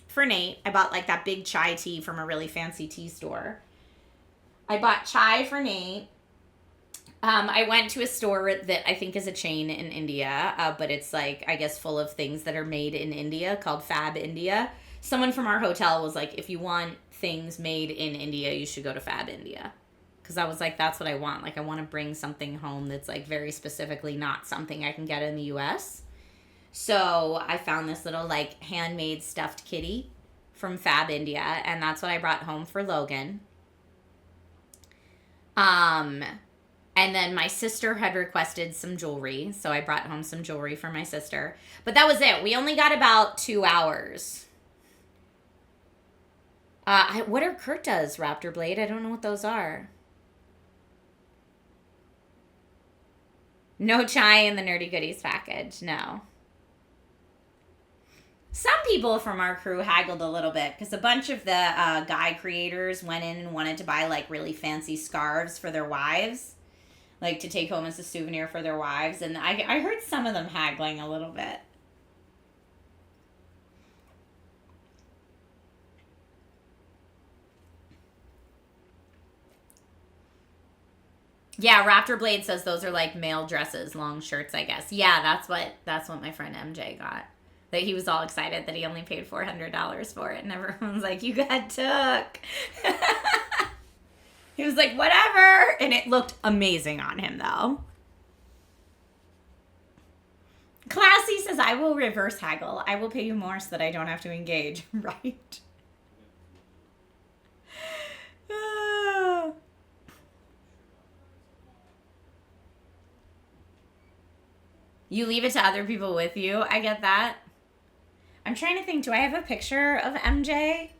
for Nate. I bought, like, that big chai tea from a really fancy tea store. I bought chai for Nate. I went to a store that I think is a chain in India, but it's, like, I guess full of things that are made in India, called Fab India. Someone from our hotel was like, if you want things made in India, you should go to Fab India. Because I was like, that's what I want. Like, I want to bring something home that's, like, very specifically not something I can get in the U.S. So I found this little, like, handmade stuffed kitty from Fab India, and that's what I brought home for Logan. And then my sister had requested some jewelry, so I brought home some jewelry for my sister. But that was it. We only got about 2 hours. What are Kurtas, Raptor Blade? I don't know what those are. No chai in the Nerdy Goodies package, no. Some people from our crew haggled a little bit because a bunch of the guy creators went in and wanted to buy, like, really fancy scarves for their wives. Like, to take home as a souvenir for their wives. And I heard some of them haggling a little bit. Yeah, Raptor Blade says those are like male dresses, long shirts, I guess. Yeah, that's what my friend MJ got. That he was all excited that he only paid $400 for it, and everyone's like, "You got took." He was like, "Whatever," and it looked amazing on him though. Classy says, "I will reverse haggle. I will pay you more so that I don't have to engage." Right. You leave it to other people with you. I get that. I'm trying to think, do I have a picture of MJ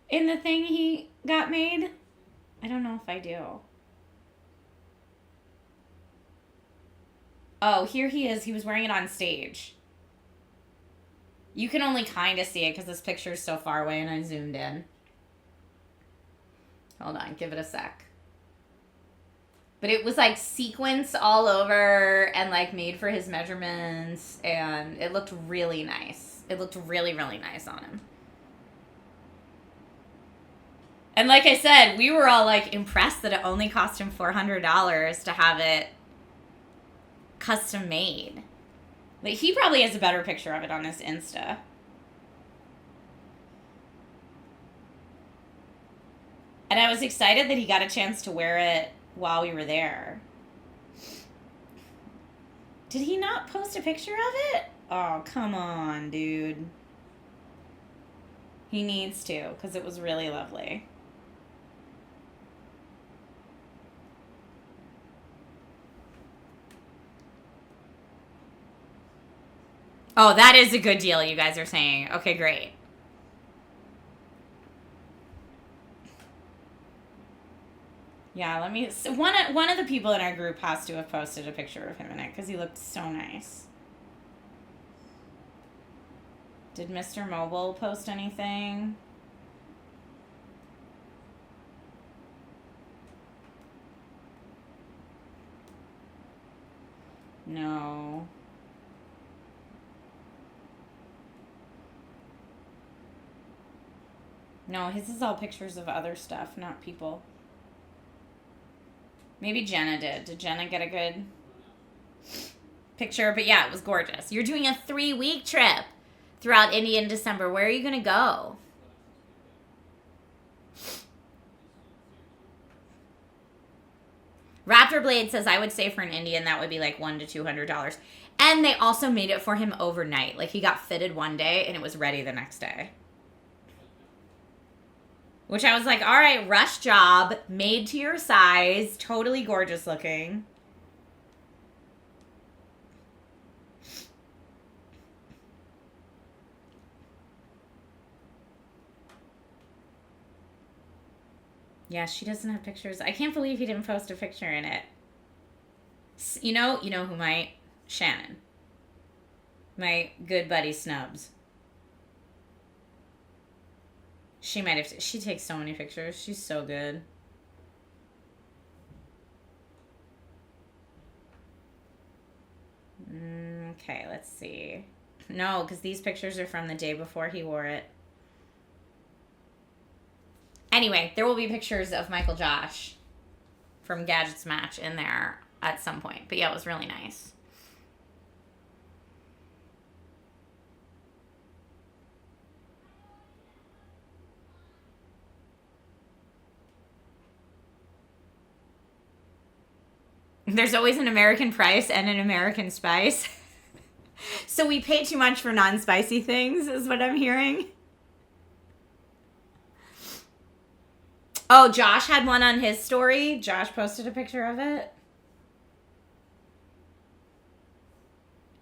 in the thing he got made? I don't know if I do. Oh, here he is. He was wearing it on stage. You can only kind of see it because this picture is so far away and I zoomed in. Hold on, give it a sec. But it was like sequins all over and like made for his measurements, and it looked really nice. It looked really, really nice on him. And like I said, we were all like impressed that it only cost him $400 to have it custom made. Like, he probably has a better picture of it on his Insta. And I was excited that he got a chance to wear it while we were there. Did he not post a picture of it? Oh, come on, dude. He needs to, because it was really lovely. Oh, that is a good deal, you guys are saying. Okay, great. Yeah, let me... So one of the people in our group has to have posted a picture of him in it, because he looked so nice. Did Mr. Mobile post anything? No. No, his is all pictures of other stuff, not people. Maybe Jenna did. Did Jenna get a good picture? But yeah, it was gorgeous. You're doing a 3-week trip throughout India in December. Where are you going to go? Raptor Blade says, I would say for an Indian, that would be like $100 to $200. And they also made it for him overnight. Like, he got fitted one day and it was ready the next day. Which I was like, all right, rush job, made to your size, totally gorgeous looking. Yeah, she doesn't have pictures. I can't believe he didn't post a picture in it. You know who might? Shannon. My good buddy Snubs. She might have... She takes so many pictures. She's so good. Okay, let's see. No, because these pictures are from the day before he wore it. Anyway, there will be pictures of Michael Josh from Gadgets Match in there at some point. But yeah, it was really nice. There's always an American price and an American spice. So we pay too much for non-spicy things, is what I'm hearing. Oh, Josh had one on his story. Josh posted a picture of it.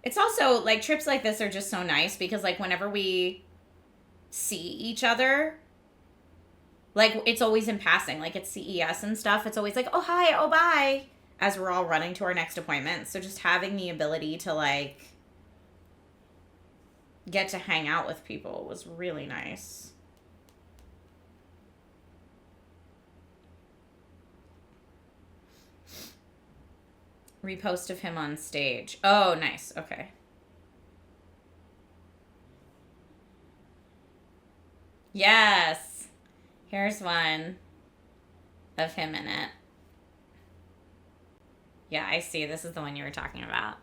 It's also, like, trips like this are just so nice because, like, whenever we see each other, like, it's always in passing. Like, it's CES and stuff. It's always like, oh, hi, oh, bye, as we're all running to our next appointment. So just having the ability to, like, get to hang out with people was really nice. Repost of him on stage. Oh, nice. Okay. Yes. Here's one of him in it. Yeah, I see. This is the one you were talking about.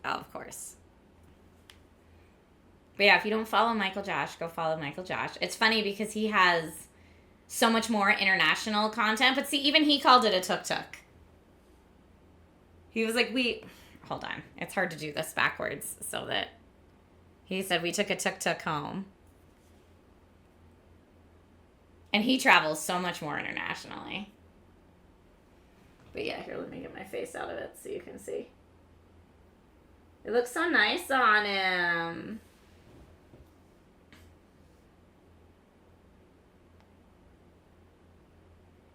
Oh, of course. But yeah, if you don't follow Michael Josh, go follow Michael Josh. It's funny because he has so much more international content. But see, even he called it a tuk-tuk. He was like, hold on. It's hard to do this backwards so that he said we took a tuk-tuk home. And he travels so much more internationally. But yeah, here, let me get my face out of it so you can see. It looks so nice on him.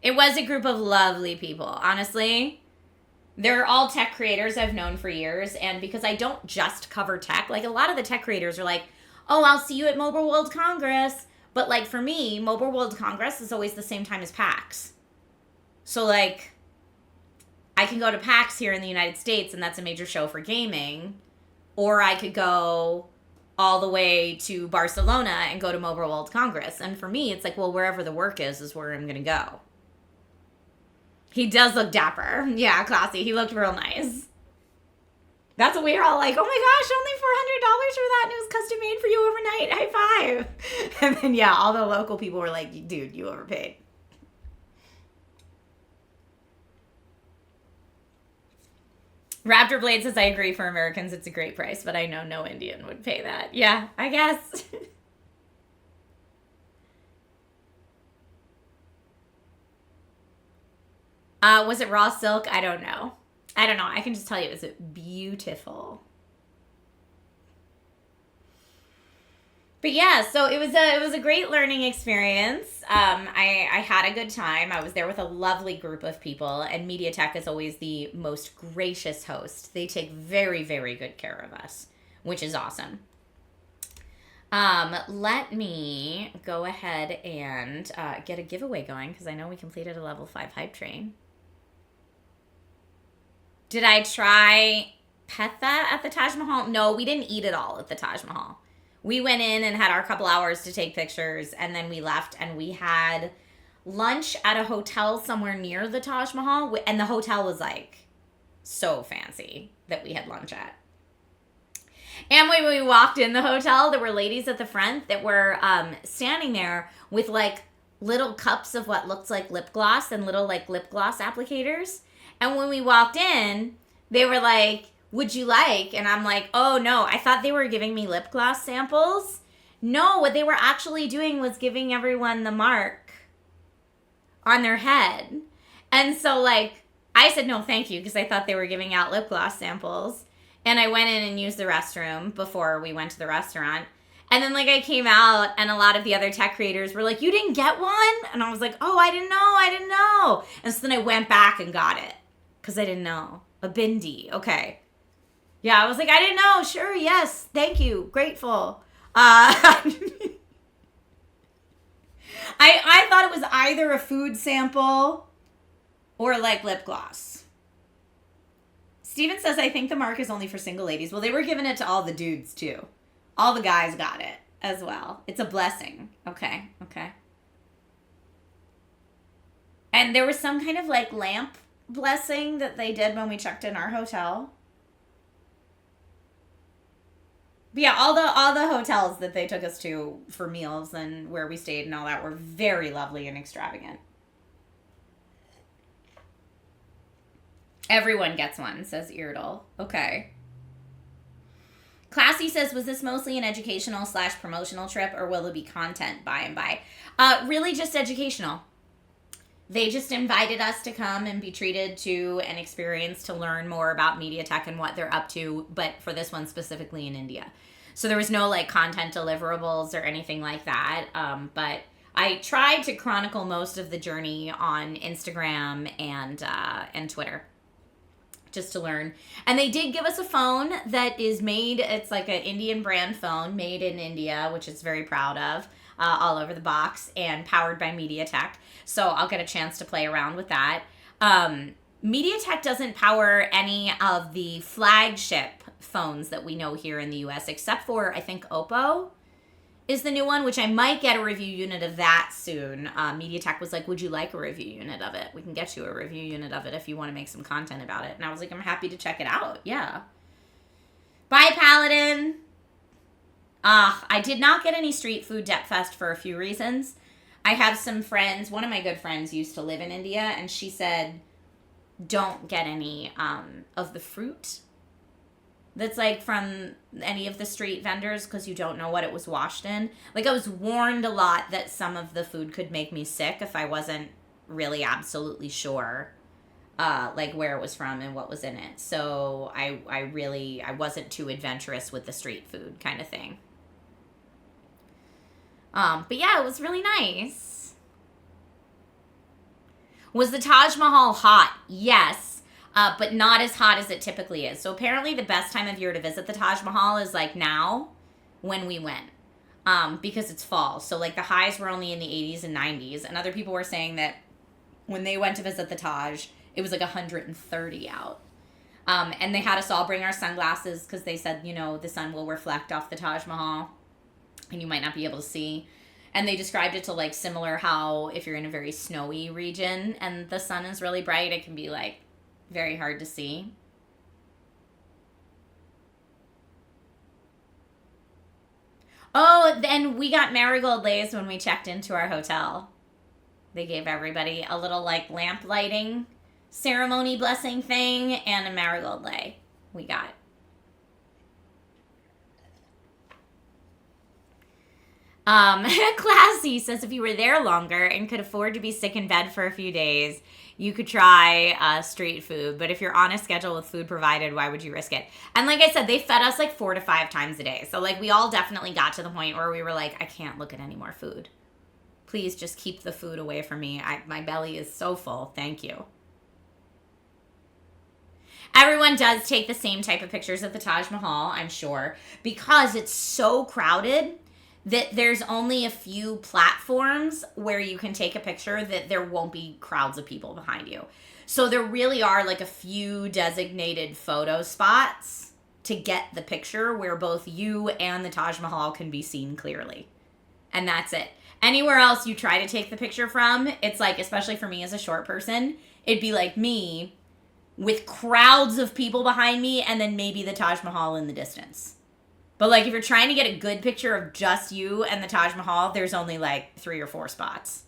It was a group of lovely people, honestly. They're all tech creators I've known for years, and because I don't just cover tech, like a lot of the tech creators are like, oh, I'll see you at Mobile World Congress. But like for me, Mobile World Congress is always the same time as PAX. So like, I can go to PAX here in the United States, and that's a major show for gaming, or I could go all the way to Barcelona and go to Mobile World Congress. And for me, it's like, well, wherever the work is where I'm going to go. He does look dapper. Yeah, classy. He looked real nice. That's what we were all like, oh my gosh, only $400 for that, and it was custom made for you overnight. High five. And then, yeah, all the local people were like, dude, you overpaid. Raptor Blade says, I agree, for Americans, it's a great price, but I know no Indian would pay that. Yeah, I guess. Was it raw silk? I don't know. I can just tell you it was beautiful. But yeah, so it was a great learning experience. I had a good time. I was there with a lovely group of people, and MediaTek is always the most gracious host. They take very, very good care of us, which is awesome. Let me go ahead and get a giveaway going, because I know we completed a level 5 hype train. Did I try Petha at the Taj Mahal? No, we didn't eat it all at the Taj Mahal. We went in and had our couple hours to take pictures, and then we left, and we had lunch at a hotel somewhere near the Taj Mahal, and the hotel was like so fancy that we had lunch at. And when we walked in the hotel, there were ladies at the front that were standing there with like little cups of what looked like lip gloss and little like lip gloss applicators. And when we walked in, they were like, would you like? And I'm like, oh no, I thought they were giving me lip gloss samples. No, what they were actually doing was giving everyone the mark on their head. And so like, I said no thank you, because I thought they were giving out lip gloss samples. And I went in and used the restroom before we went to the restaurant. And then like I came out, and a lot of the other tech creators were like, you didn't get one? And I was like, oh, I didn't know. And so then I went back and got it, because I didn't know. A bindi. Okay. Yeah, I was like, I didn't know. Sure, yes. Thank you. Grateful. I thought it was either a food sample or like lip gloss. Steven says, I think the mark is only for single ladies. Well, they were giving it to all the dudes too. All the guys got it as well. It's a blessing. Okay. And there was some kind of like lamp blessing that they did when we checked in our hotel. But yeah, all the hotels that they took us to for meals and where we stayed and all that were very lovely and extravagant. Everyone gets one, says Irdal. Okay. Classy says, was this mostly an educational / promotional trip, or will there be content by and by? Really just educational. They just invited us to come and be treated to an experience to learn more about MediaTek and what they're up to, but for this one specifically in India. So there was no like content deliverables or anything like that. But I tried to chronicle most of the journey on Instagram and Twitter, just to learn. And they did give us a phone that is made, it's like an Indian brand phone made in India, which is very proud of. All over the box, and powered by MediaTek. So I'll get a chance to play around with that. MediaTek doesn't power any of the flagship phones that we know here in the US, except for, I think, Oppo is the new one, which I might get a review unit of that soon. MediaTek was like, would you like a review unit of it? We can get you a review unit of it if you want to make some content about it. And I was like, I'm happy to check it out. Yeah. Bye, Paladin. I did not get any street food Depth Fest for a few reasons. I have some friends, one of my good friends used to live in India, and she said, don't get any of the fruit that's like from any of the street vendors because you don't know what it was washed in. Like, I was warned a lot that some of the food could make me sick if I wasn't really absolutely sure like where it was from and what was in it. So I wasn't too adventurous with the street food kind of thing. But yeah, it was really nice. Was the Taj Mahal hot? Yes. But not as hot as it typically is. So apparently the best time of year to visit the Taj Mahal is like now when we went. Because it's fall. So like the highs were only in the 80s and 90s. And other people were saying that when they went to visit the Taj, it was like 130 out. And they had us all bring our sunglasses because they said, you know, the sun will reflect off the Taj Mahal and you might not be able to see. And they described it to like similar how if you're in a very snowy region and the sun is really bright, it can be like very hard to see. Oh, and we got marigold lays when we checked into our hotel. They gave everybody a little like lamp lighting ceremony blessing thing and a marigold lay we got. Classy says if you were there longer and could afford to be sick in bed for a few days, you could try street food. But if you're on a schedule with food provided, why would you risk it? And like I said, they fed us like 4 to 5 times a day. So like we all definitely got to the point where we were like, I can't look at any more food. Please just keep the food away from me. My belly is so full. Thank you. Everyone does take the same type of pictures of the Taj Mahal, I'm sure, because it's so crowded that there's only a few platforms where you can take a picture that there won't be crowds of people behind you. So there really are like a few designated photo spots to get the picture where both you and the Taj Mahal can be seen clearly. And that's it. Anywhere else you try to take the picture from, it's like, especially for me as a short person, it'd be like me with crowds of people behind me and then maybe the Taj Mahal in the distance. But like if you're trying to get a good picture of just you and the Taj Mahal, there's only like 3 or 4 spots.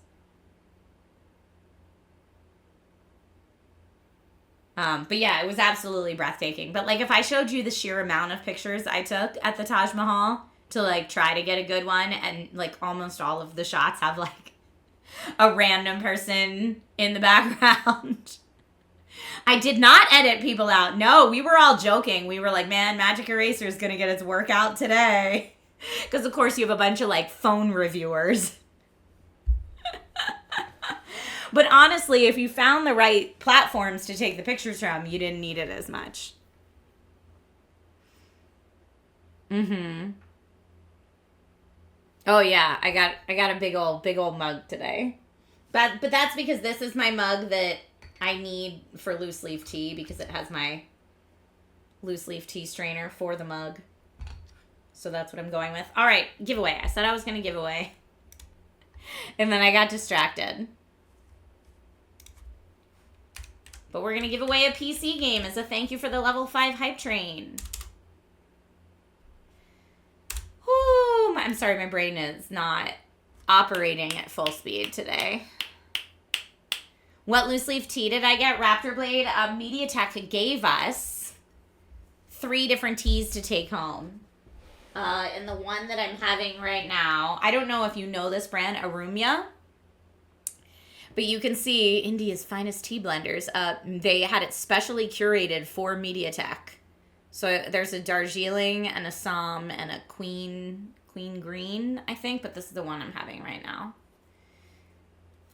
But yeah, it was absolutely breathtaking. But like if I showed you the sheer amount of pictures I took at the Taj Mahal to like try to get a good one, and like almost all of the shots have like a random person in the background. I did not edit people out. No, we were all joking. We were like, man, Magic Eraser is going to get its workout today. Because, of course, you have a bunch of, like, phone reviewers. But honestly, if you found the right platforms to take the pictures from, you didn't need it as much. Mm-hmm. Oh, yeah. I got a big old mug today. But that's because this is my mug that I need for loose leaf tea because it has my loose leaf tea strainer for the mug. So that's what I'm going with. All right, giveaway. I said I was going to give away. And then I got distracted. But we're going to give away a PC game as a thank you for the level 5 hype train. Whoo, I'm sorry, my brain is not operating at full speed today. What loose leaf tea did I get? Raptor Blade. MediaTek gave us 3 different teas to take home. And the one that I'm having right now, I don't know if you know this brand, Arumya. But you can see India's finest tea blenders. They had it specially curated for MediaTek. So there's a Darjeeling, an Assam, and a Queen Green, I think. But this is the one I'm having right now.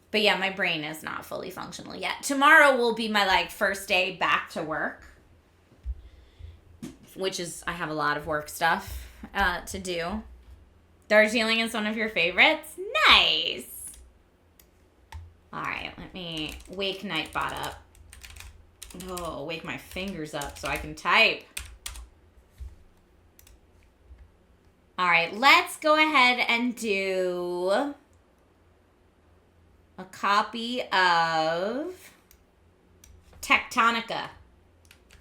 But yeah, my brain is not fully functional yet. Tomorrow will be my like first day back to work. Which is, I have a lot of work stuff to do. Darjeeling is one of your favorites? Nice! Alright, let me wake Nightbot up. Oh, wake my fingers up so I can type. All right, let's go ahead and do a copy of Tectonica.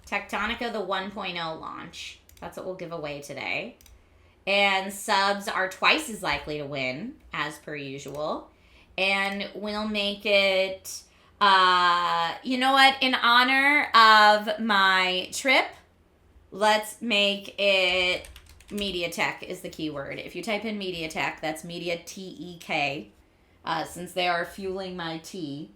Tectonica, the 1.0 launch. That's what we'll give away today. And subs are twice as likely to win, as per usual. And we'll make it, you know what, in honor of my trip, let's make it MediaTek is the keyword. If you type in MediaTek, that's MediaTek, since they are fueling my tea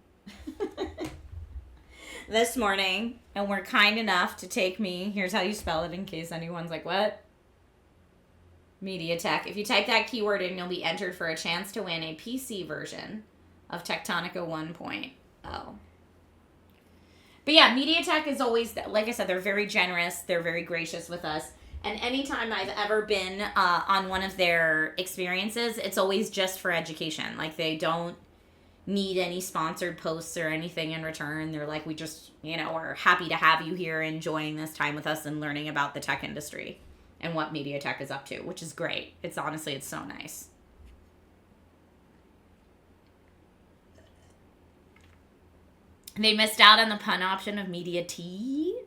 this morning, and were kind enough to take me, here's how you spell it in case anyone's like, what? MediaTek. If you type that keyword in, you'll be entered for a chance to win a PC version of Tectonica 1.0. But yeah, MediaTek is always, like I said, they're very generous. They're very gracious with us. And anytime I've ever been on one of their experiences, it's always just for education. Like, they don't need any sponsored posts or anything in return. They're like, we just, are happy to have you here enjoying this time with us and learning about the tech industry and what MediaTek is up to, which is great. It's honestly, it's so nice. They missed out on the pun option of media tea.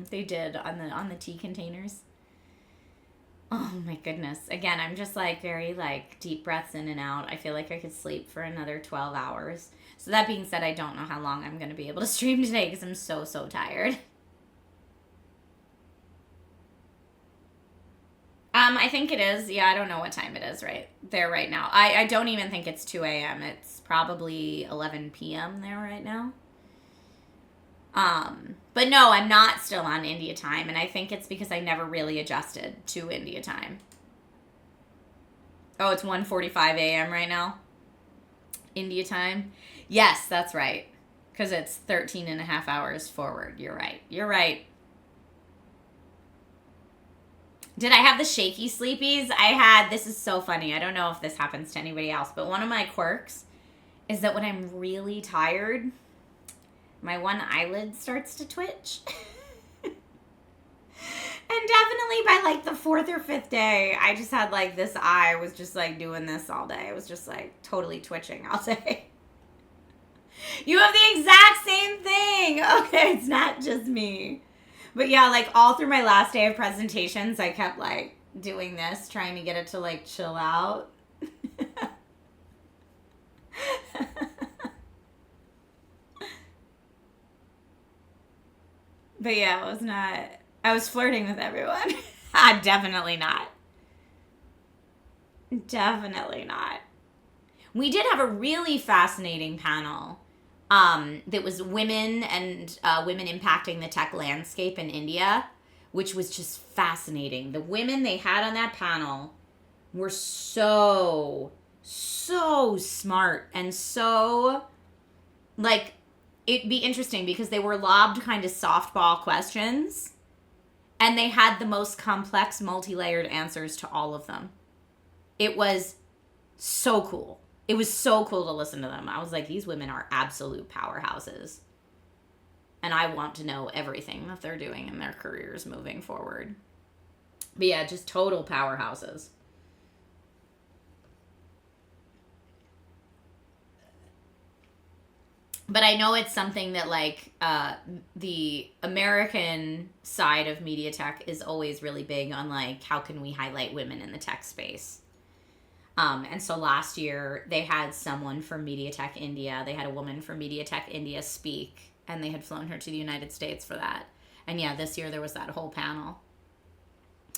They did on the tea containers. Oh my goodness. Again, I'm just very deep breaths in and out. I feel like I could sleep for another 12 hours. So that being said, I don't know how long I'm going to be able to stream today because I'm so tired. I think it is. Yeah, I don't know what time it is right there right now. I don't even think it's 2 a.m. It's probably 11 p.m. there right now. But no, I'm not still on India time, and I think it's because I never really adjusted to India time. Oh, it's 1:45 a.m. right now? India time? Yes, that's right. Because it's 13 and a half hours forward. You're right. Did I have the shaky sleepies? This is so funny. I don't know if this happens to anybody else, but one of my quirks is that when I'm really tired, my one eyelid starts to twitch. And definitely by the fourth or fifth day, I just had this eye was just doing this all day. It was just totally twitching all day. You have the exact same thing. Okay, it's not just me. But yeah, all through my last day of presentations, I kept doing this, trying to get it to chill out. But yeah, it was not, I was flirting with everyone. Definitely not. Definitely not. We did have a really fascinating panel that was women and women impacting the tech landscape in India, which was just fascinating. The women they had on that panel were so smart and so, it'd be interesting because they were lobbed kind of softball questions and they had the most complex, multi-layered answers to all of them. It was so cool. It was so cool to listen to them. I was like, these women are absolute powerhouses. And I want to know everything that they're doing in their careers moving forward. But yeah, just total powerhouses. But I know it's something that the American side of MediaTek is always really big on how can we highlight women in the tech space. And so last year they had someone from MediaTek India. They had a woman from MediaTek India speak, and they had flown her to the United States for that. And yeah, this year there was that whole panel,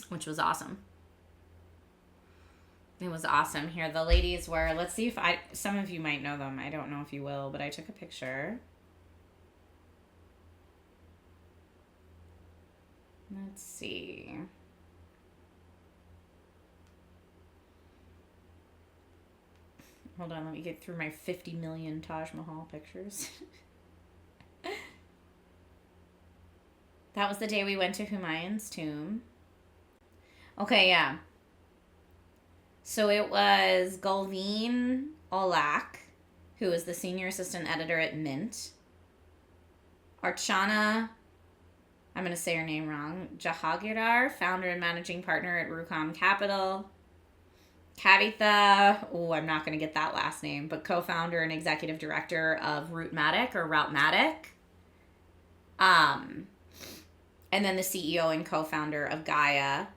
which was awesome. It was awesome. Here, the ladies were, let's see if some of you might know them. I don't know if you will, but I took a picture. Let's see. Hold on, let me get through my 50 million Taj Mahal pictures. That was the day we went to Humayun's tomb. Okay, yeah. So it was Galveen Olak, who is the senior assistant editor at Mint. Archana I'm going to say her name wrong. Jahagirdar, founder and managing partner at Rucom Capital. Kavitha, I'm not going to get that last name, but co-founder and executive director of Routematiq. And then the CEO and co-founder of Gaia.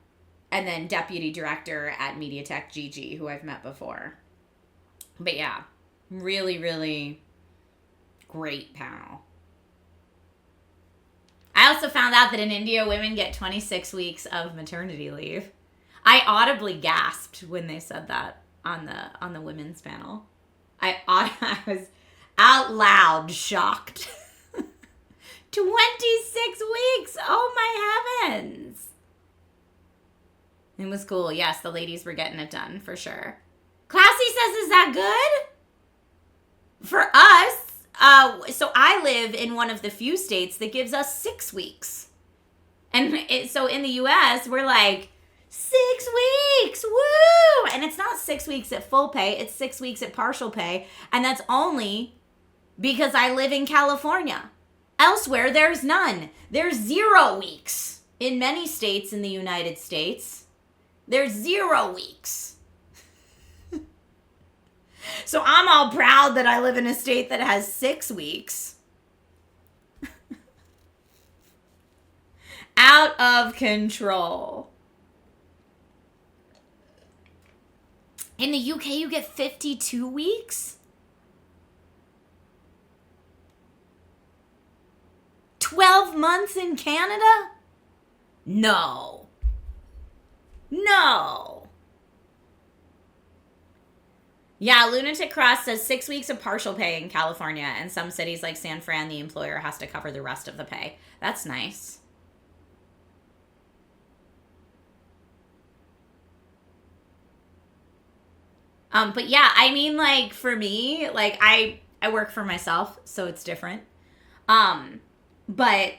And then deputy director at MediaTek Gigi, who I've met before. But yeah, really, really great panel. I also found out that in India, women get 26 weeks of maternity leave. I audibly gasped when they said that on the women's panel. I was out loud shocked. 26 weeks! Oh my heavens! It was cool. Yes, the ladies were getting it done for sure. Classy says, is that good? For us, so I live in one of the few states that gives us 6 weeks. And so in the U.S., we're like, 6 weeks, woo! And it's not 6 weeks at full pay, it's 6 weeks at partial pay. And that's only because I live in California. Elsewhere, there's none. There's 0 weeks. In many states in the United States, there's 0 weeks. So I'm all proud that I live in a state that has 6 weeks. Out of control. In the UK, you get 52 weeks? 12 months in Canada? No. Yeah, Lunatic Cross says 6 weeks of partial pay in California, and some cities like San Fran, the employer has to cover the rest of the pay. That's nice. But yeah, I mean, like, for me, like, I work for myself, so it's different. But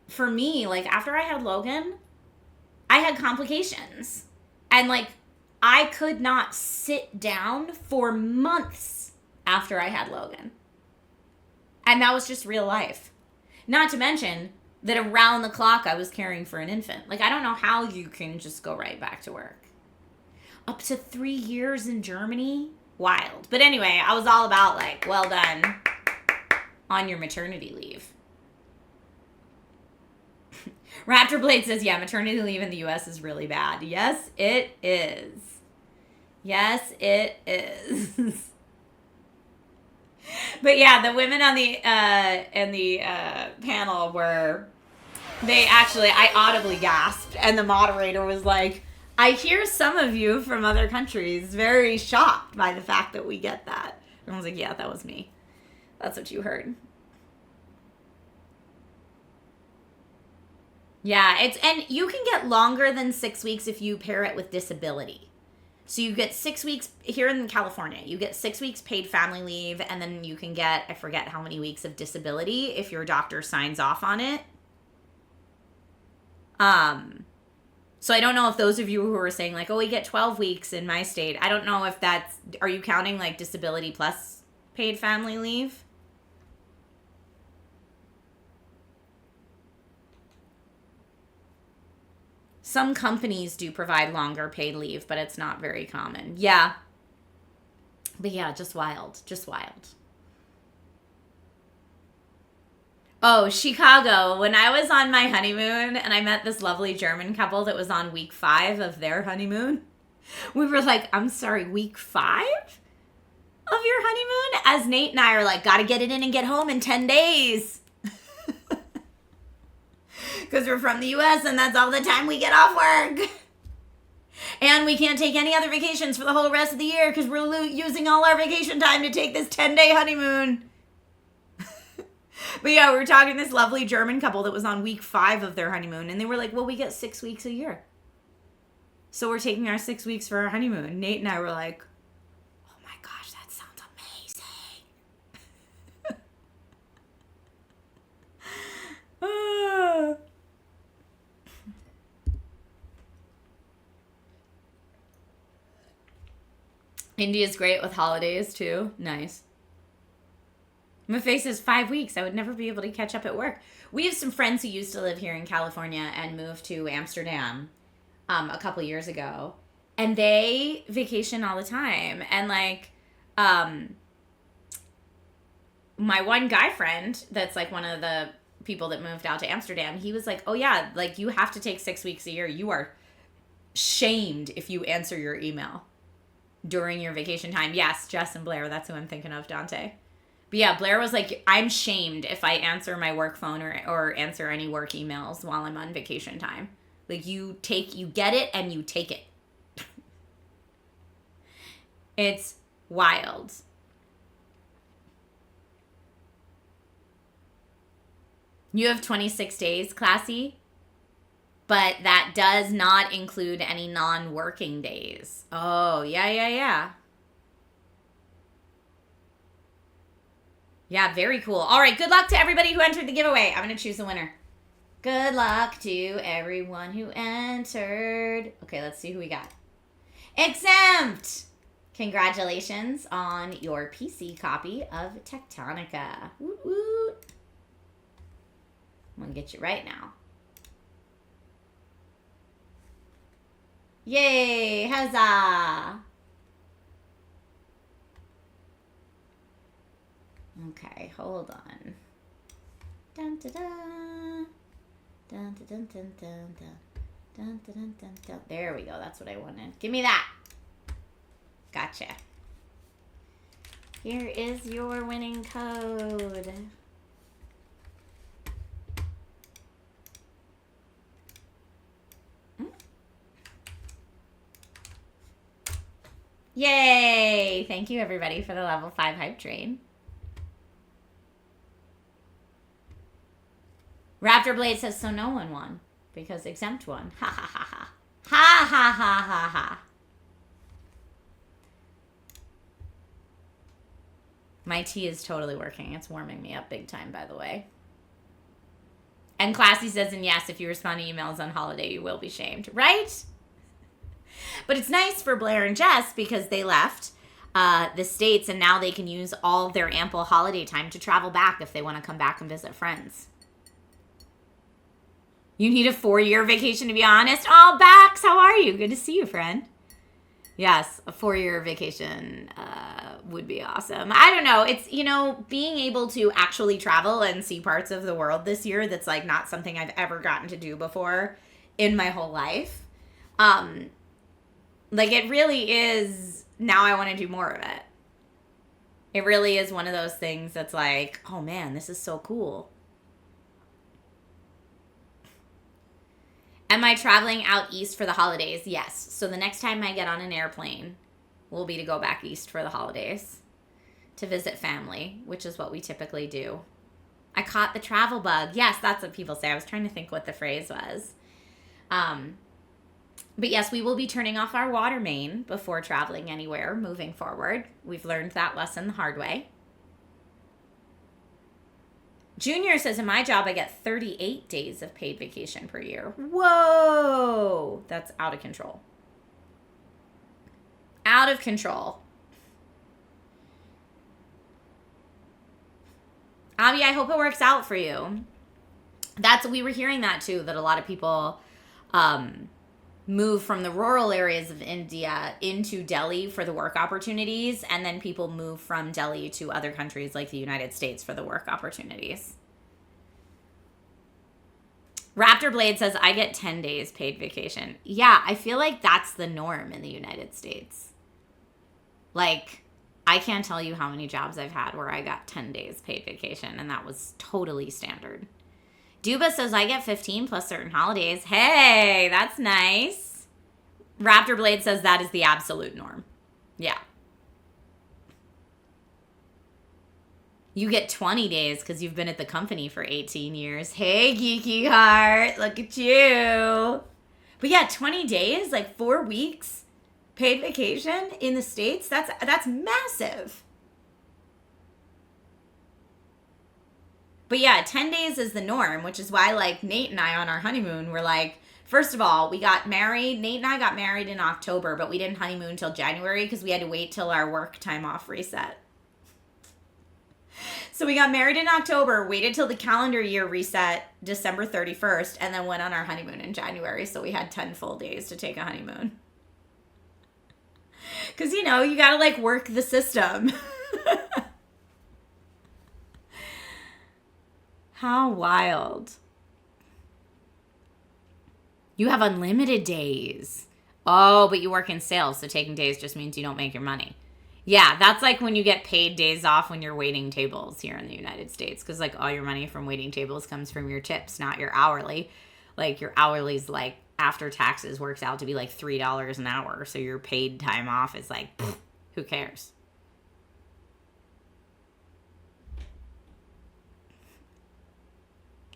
for me, like, after I had Logan, I had complications. And, like, I could not sit down for months after I had Logan. And that was just real life. Not to mention that around the clock I was caring for an infant. Like, I don't know how you can just go right back to work. Up to 3 years in Germany? Wild. But anyway, I was all about, like, well done on your maternity leave. Raptor Blade says, yeah, maternity leave in the U.S. is really bad. Yes, it is. Yes, it is. But yeah, the women on the panel were, I audibly gasped, and the moderator was like, I hear some of you from other countries very shocked by the fact that we get that. And I was like, yeah, that was me. That's what you heard. Yeah, and you can get longer than 6 weeks if you pair it with disability. So you get 6 weeks here in California. You get 6 weeks paid family leave, and then you can get, I forget how many weeks of disability if your doctor signs off on it. So I don't know if those of you who are saying like, oh, we get 12 weeks in my state, I don't know if that's, are you counting like disability plus paid family leave? Some companies do provide longer paid leave, but it's not very common. Yeah. But yeah, just wild. Just wild. Oh, Chicago. When I was on my honeymoon and I met this lovely German couple that was on week 5 of their honeymoon, we were like, I'm sorry, week 5 of your honeymoon? As Nate and I are like, gotta get it in and get home in 10 days. Because we're from the U.S. and that's all the time we get off work. And we can't take any other vacations for the whole rest of the year because we're using all our vacation time to take this 10-day honeymoon. But yeah, we were talking to this lovely German couple that was on week 5 of their honeymoon. And they were like, well, we get 6 weeks a year. So we're taking our 6 weeks for our honeymoon. Nate and I were like, oh my gosh, that sounds amazing. India's great with holidays too. Nice. My face is 5 weeks. I would never be able to catch up at work. We have some friends who used to live here in California and moved to Amsterdam a couple years ago. And they vacation all the time. And, like, my one guy friend that's, like, one of the people that moved out to Amsterdam, he was like, oh, yeah, like, you have to take 6 weeks a year. You are shamed if you answer your email during your vacation time. Yes, Jess and Blair, that's who I'm thinking of, Dante. But yeah, Blair was like, I'm shamed if I answer my work phone or answer any work emails while I'm on vacation time. Like, you get it and you take it. It's wild. You have 26 days, Classy, but that does not include any non-working days. Oh, yeah. Yeah, very cool. All right, good luck to everybody who entered the giveaway. I'm going to choose the winner. Good luck to everyone who entered. Okay, let's see who we got. Exempt! Congratulations on your PC copy of Tectonica. Woot woot. I'm going to get you right now. Yay! Huzzah! Okay, hold on. Dun dun dun. Dun dun dun dun dun dun. Dun dun dun dun dun. There we go. That's what I wanted. Give me that. Gotcha. Here is your winning code. Yay! Thank you, everybody, for the level 5 hype train. Raptor Blade says, so no one won because Exempt won. Ha ha ha ha. Ha ha ha ha ha. My tea is totally working. It's warming me up big time, by the way. And Classy says, and yes, if you respond to emails on holiday, you will be shamed. Right? But it's nice for Blair and Jess because they left the States and now they can use all their ample holiday time to travel back if they want to come back and visit friends. You need a 4-year vacation, to be honest. Oh, Bax, how are you? Good to see you, friend. Yes, a 4-year vacation would be awesome. I don't know. It's, being able to actually travel and see parts of the world this year that's, like, not something I've ever gotten to do before in my whole life. Like, it really is, now I want to do more of it. It really is one of those things that's like, oh, man, this is so cool. Am I traveling out east for the holidays? Yes. So the next time I get on an airplane will be to go back east for the holidays to visit family, which is what we typically do. I caught the travel bug. Yes, that's what people say. I was trying to think what the phrase was. But yes, we will be turning off our water main before traveling anywhere moving forward. We've learned that lesson the hard way. Junior says, in my job, I get 38 days of paid vacation per year. Whoa! That's out of control. Out of control. Abby, I hope it works out for you. We were hearing that too, that a lot of people move from the rural areas of India into Delhi for the work opportunities, and then people move from Delhi to other countries like the United States for the work opportunities. Raptor Blade says, I get 10 days paid vacation. Yeah, I feel like that's the norm in the United States. Like, I can't tell you how many jobs I've had where I got 10 days paid vacation, and that was totally standard. Duba says, I get 15 plus certain holidays. Hey, that's nice. Raptor Blade says that is the absolute norm. Yeah. You get 20 days because you've been at the company for 18 years. Hey, Geeky Heart, look at you. But yeah, 20 days, like 4 weeks paid vacation in the States, that's massive. But yeah, 10 days is the norm, which is why, like, Nate and I on our honeymoon were like, first of all, we got married. Nate and I got married in October, but we didn't honeymoon until January because we had to wait till our work time off reset. So we got married in October, waited till the calendar year reset December 31st, and then went on our honeymoon in January. So we had 10 full days to take a honeymoon. Because, you know, you got to like work the system. How wild. You have unlimited days. Oh, but you work in sales, so taking days just means you don't make your money. Yeah, that's like when you get paid days off when you're waiting tables here in the United States. Because like all your money from waiting tables comes from your tips, not your hourly. Like your hourly's like after taxes works out to be like $3 an hour. So your paid time off is like, pfft, who cares?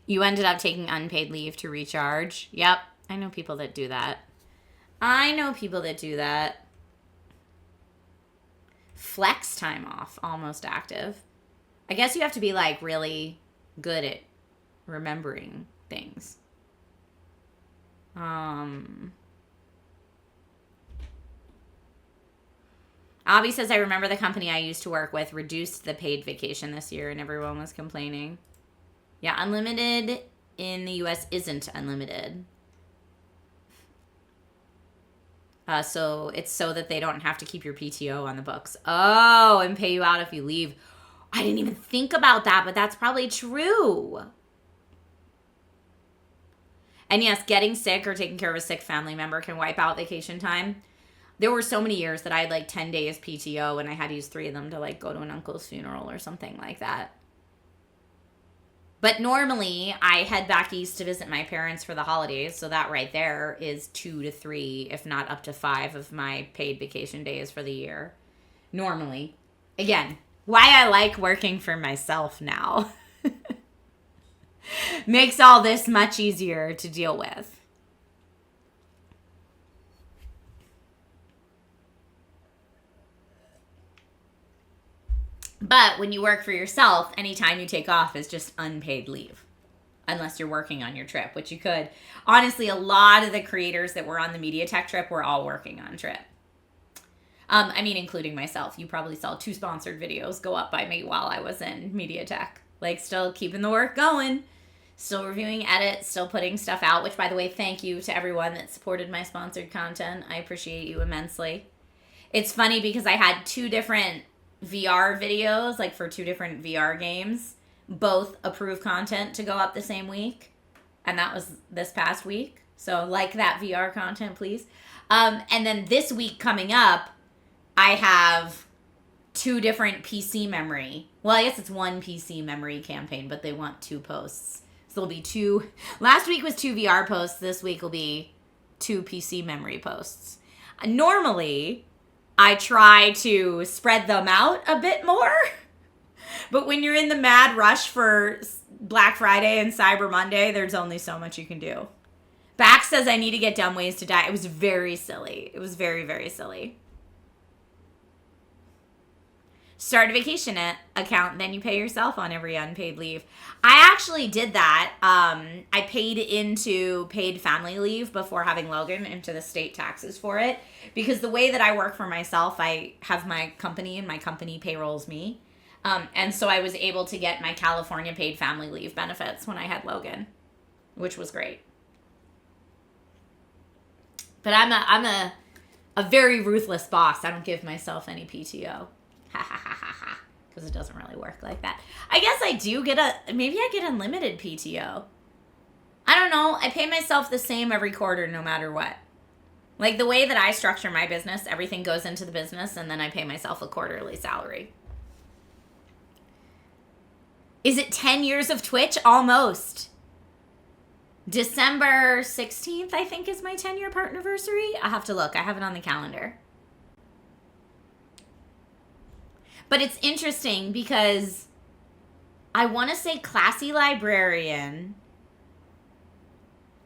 You ended up taking unpaid leave to recharge. Yep, I know people that do that. Flex time off, almost active. I guess you have to be like really good at remembering things. Abby says, I remember the company I used to work with reduced the paid vacation this year and everyone was complaining. Yeah, unlimited in the US isn't unlimited. So it's so that they don't have to keep your PTO on the books. Oh, and pay you out if you leave. I didn't even think about that, but that's probably true. And yes, getting sick or taking care of a sick family member can wipe out vacation time. There were so many years that I had like 10 days PTO and I had to use 3 of them to like go to an uncle's funeral or something like that. But normally, I head back east to visit my parents for the holidays, so that right there is 2 to 3, if not up to 5 of my paid vacation days for the year. Normally. Again, why I like working for myself now. Makes all this much easier to deal with. But when you work for yourself, anytime you take off is just unpaid leave. Unless you're working on your trip, which you could. Honestly, a lot of the creators that were on the MediaTek trip were all working on trip. I mean, including myself. You probably saw 2 sponsored videos go up by me while I was in MediaTek. Like, still keeping the work going. Still reviewing edits, still putting stuff out. Which, by the way, thank you to everyone that supported my sponsored content. I appreciate you immensely. It's funny because I had 2 different VR videos, like for 2 different VR games, both approved content to go up the same week, and that was this past week. So like that VR content, please. And then this week coming up, I have 2 different PC memory. Well, I guess it's 1 PC memory campaign, but they want 2 posts. So there'll be 2. Last week was 2 VR posts. This week will be 2 PC memory posts. Normally, I try to spread them out a bit more. But when you're in the mad rush for Black Friday and Cyber Monday, there's only so much you can do. Bax says I need to get dumb ways to die. It was very silly. It was very, very silly. Start a vacation account, then you pay yourself on every unpaid leave. I actually did that. I paid into paid family leave before having Logan into the state taxes for it. Because the way that I work for myself, I have my company and my company payrolls me. And so I was able to get my California paid family leave benefits when I had Logan, which was great. But I'm a very ruthless boss. I don't give myself any PTO. Because it doesn't really work like that. I guess I do maybe I get unlimited PTO. I don't know. I pay myself the same every quarter no matter what. Like the way that I structure my business, everything goes into the business and then I pay myself a quarterly salary. Is it 10 years of Twitch? Almost. December 16th, I think, is my 10-year partnerversary. I'll have to look. I have it on the calendar. But it's interesting because I want to say Classy Librarian.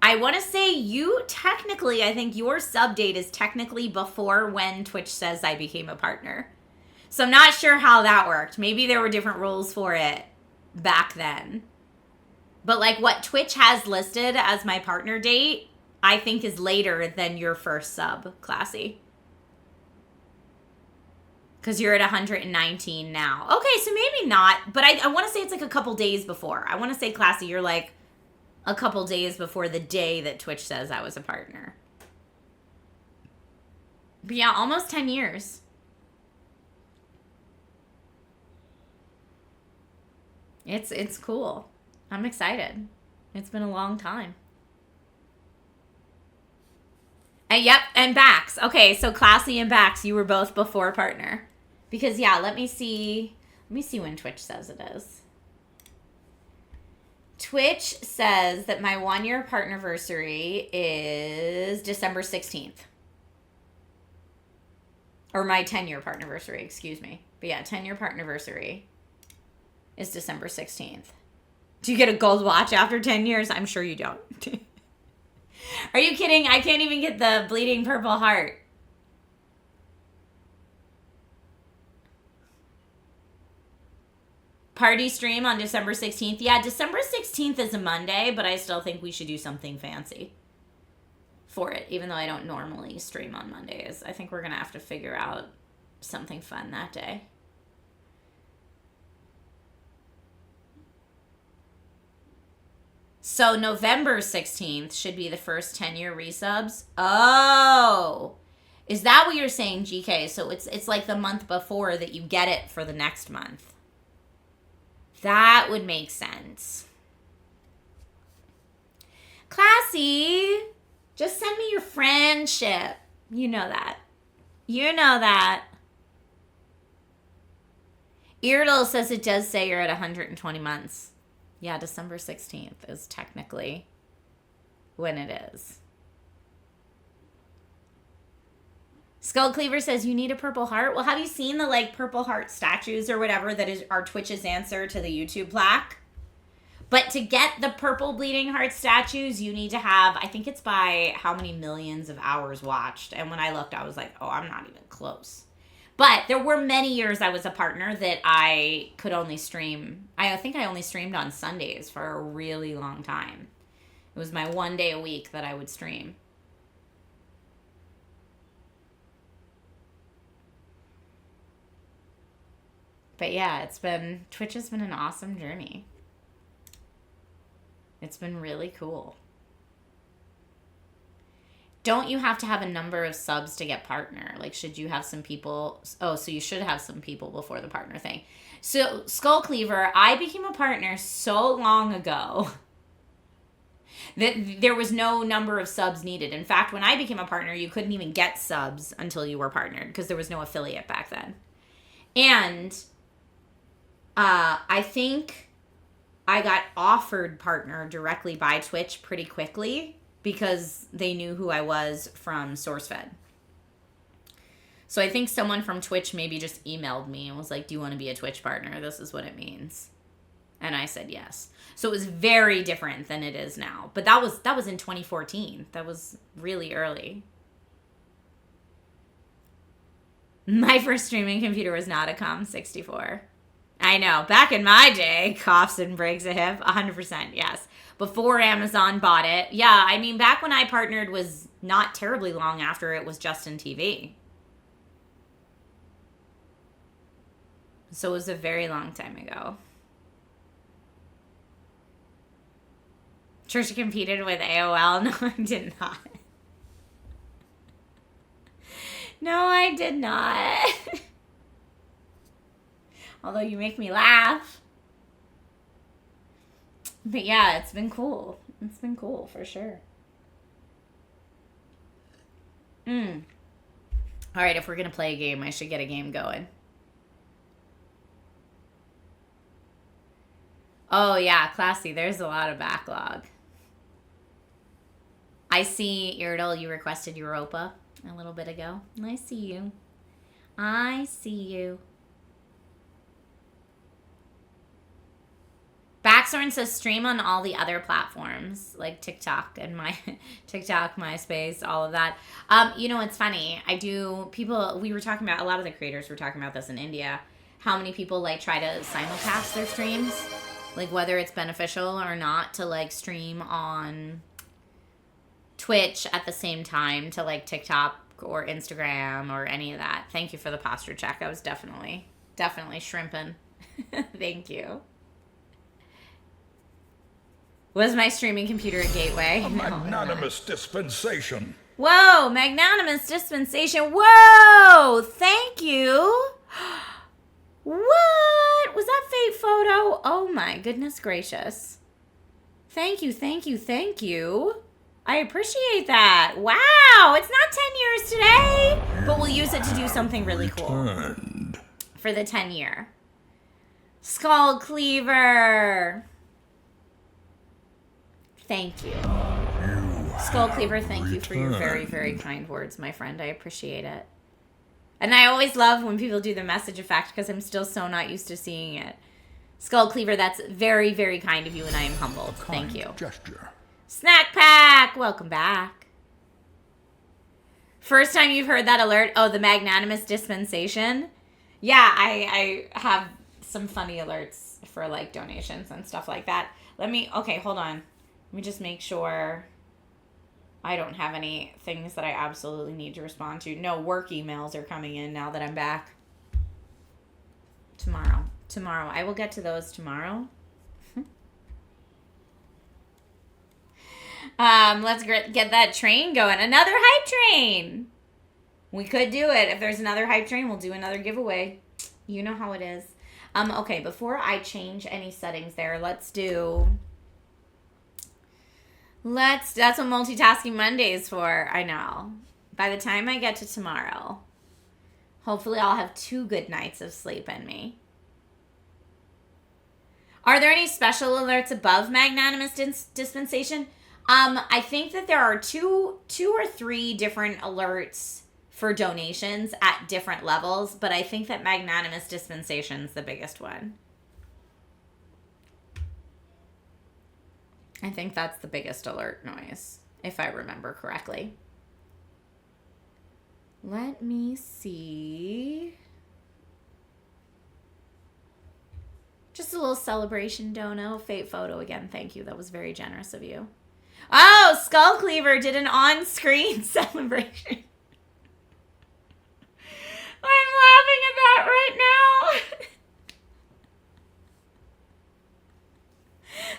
I want to say you technically, I think your sub date is technically before when Twitch says I became a partner. So I'm not sure how that worked. Maybe there were different rules for it back then. But like what Twitch has listed as my partner date, I think is later than your first sub, Classy. Because you're at 119 now. Okay, so maybe not. But I want to say it's like a couple days before. I want to say, Classy, you're like a couple days before the day that Twitch says I was a partner. But yeah, almost 10 years. It's cool. I'm excited. It's been a long time. And yep, and Bax. Okay, so Classy and Bax, you were both before partner. Because yeah, let me see when Twitch says it is. Twitch says that my 1-year partnerversary is December 16th. Or my 10-year partnerversary, excuse me. But yeah, 10-year partnerversary is December 16th. Do you get a gold watch after 10 years? I'm sure you don't. Are you kidding? I can't even get the bleeding purple heart. Party stream on December 16th. Yeah, December 16th is a Monday, but I still think we should do something fancy for it, even though I don't normally stream on Mondays. I think we're going to have to figure out something fun that day. So November 16th should be the first 10-year resubs. Oh, is that what you're saying, GK? So it's like the month before that you get it for the next month. That would make sense. Classy, just send me your friendship. You know that. You know that. Irdle says it does say you're at 120 months. Yeah, December 16th is technically when it is. Skull Cleaver says you need a purple heart. Well, have you seen the like purple heart statues or whatever that is our Twitch's answer to the YouTube plaque? But to get the purple bleeding heart statues, you need to have, I think it's by how many millions of hours watched. And when I looked, I was like, oh, I'm not even close. But there were many years I was a partner that I could only stream. I think I only streamed on Sundays for a really long time. It was my 1 day a week that I would stream. But yeah, Twitch has been an awesome journey. It's been really cool. Don't you have to have a number of subs to get partner? Like, should you have some people? Oh, so you should have some people before the partner thing. So, Skull Cleaver, I became a partner so long ago that there was no number of subs needed. In fact, when I became a partner, you couldn't even get subs until you were partnered because there was no affiliate back then. And I think I got offered partner directly by Twitch pretty quickly because they knew who I was from SourceFed. So I think someone from Twitch maybe just emailed me and was like, do you want to be a Twitch partner? This is what it means. And I said yes. So it was very different than it is now. But that was in 2014. That was really early. My first streaming computer was not a COM64. I know. Back in my day, coughs and breaks a hip. 100%, yes. Before Amazon bought it. Yeah, I mean, back when I partnered was not terribly long after it was Justin TV. So it was a very long time ago. Trisha competed with AOL. No, I did not. No, I did not. Although you make me laugh. But yeah, it's been cool. It's been cool for sure. All right, if we're going to play a game, I should get a game going. Oh yeah, classy. There's a lot of backlog. I see, Irdle, you requested Europa a little bit ago. I see you. I see you. Backsorn says stream on all the other platforms like TikTok and my TikTok, MySpace, all of that. You know, it's funny. We were talking about, a lot of the creators were talking about this in India, how many people like try to simulcast their streams, like whether it's beneficial or not to like stream on Twitch at the same time to like TikTok or Instagram or any of that. Thank you for the posture check. I was definitely shrimping. Thank you. Was my streaming computer a gateway? A magnanimous dispensation. Whoa, magnanimous dispensation. Whoa, thank you. What? Was that fake photo? Oh my goodness gracious. Thank you, thank you, thank you. I appreciate that. Wow, it's not 10 years today, but we'll use it to do something really cool for the 10-year. Skull Cleaver. Thank you. Skull Cleaver, thank you for your very, very kind words, my friend. I appreciate it. And I always love when people do the message effect because I'm still so not used to seeing it. Skull Cleaver, that's very, very kind of you, and I am humbled. Thank you. Gesture. Snack Pack, welcome back. First time you've heard that alert? Oh, the magnanimous dispensation? Yeah, I have some funny alerts for like donations and stuff like that. Okay, hold on. Let me just make sure I don't have any things that I absolutely need to respond to. No, work emails are coming in now that I'm back. Tomorrow. I will get to those tomorrow. Let's get that train going. Another hype train. We could do it. If there's another hype train, we'll do another giveaway. You know how it is. Okay, before I change any settings there, that's what multitasking Monday is for. I know. By the time I get to tomorrow, hopefully I'll have 2 good nights of sleep in me. Are there any special alerts above magnanimous dispensation? I think that there are two or three different alerts for donations at different levels, but I think that magnanimous dispensation is the biggest one. I think that's the biggest alert noise, if I remember correctly. Let me see. Just a little celebration dono. Fate photo again. Thank you. That was very generous of you. Oh, Skull Cleaver did an on-screen celebration. I'm laughing at that right now.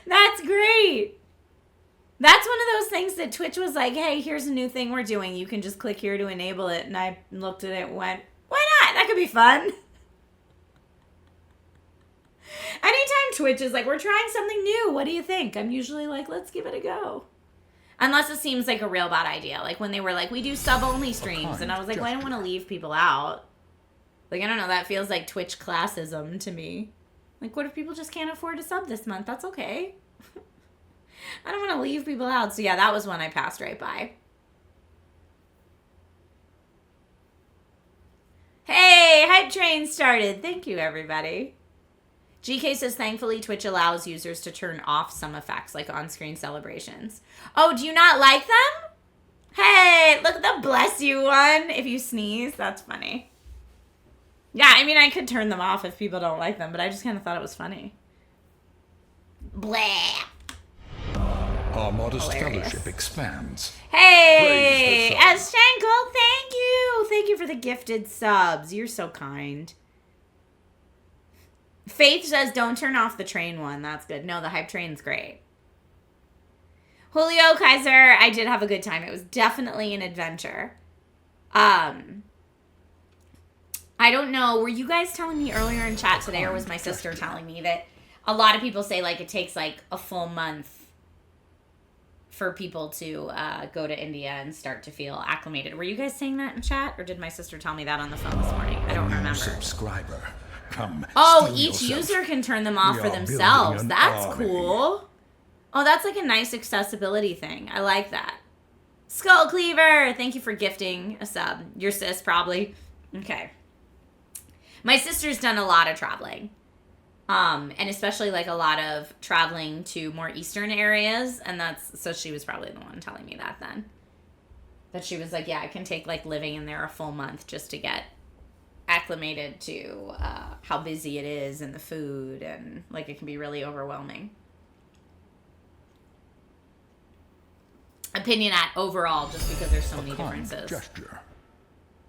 That's great. That's one of those things that Twitch was like, hey, here's a new thing we're doing. You can just click here to enable it. And I looked at it and went, why not? That could be fun. Anytime Twitch is like, we're trying something new. What do you think? I'm usually like, let's give it a go. Unless it seems like a real bad idea. Like when they were like, we do sub-only streams. And I was like, well, I don't want to leave people out. Like, I don't know. That feels like Twitch classism to me. Like, what if people just can't afford to sub this month? That's okay. I don't want to leave people out. So, yeah, that was one I passed right by. Hey, hype train started. Thank you, everybody. GK says, thankfully, Twitch allows users to turn off some effects, like on-screen celebrations. Oh, do you not like them? Hey, look at the bless you one. If you sneeze, that's funny. Yeah, I mean, I could turn them off if people don't like them, but I just kind of thought it was funny. Blah. Our modest Hilarious. fellowship expands. Hey, Praise the Eschankle, thank you. Thank you for the gifted subs. You're so kind. Faith says, don't turn off the train one. That's good. No, the hype train's great. Julio Kaiser, I did have a good time. It was definitely an adventure. I don't know. Were you guys telling me earlier in chat today, or was my sister telling me that a lot of people say, like, it takes, like, a full month for people to go to India and start to feel acclimated. Were you guys saying that in chat, or did my sister tell me that on the phone this morning? I don't remember. Subscriber, come. Oh, each user can turn them off for themselves. That's cool. Oh, that's like a nice accessibility thing. I like that. Skull Cleaver, thank you for gifting a sub. Your sis, probably. Okay. My sister's done a lot of traveling. And especially like a lot of traveling to more eastern areas. And so she was probably the one telling me that then. That she was like, yeah, it can take like living in there a full month just to get acclimated to how busy it is and the food. And like it can be really overwhelming. Opinion at overall, just because there's so many differences. Gesture.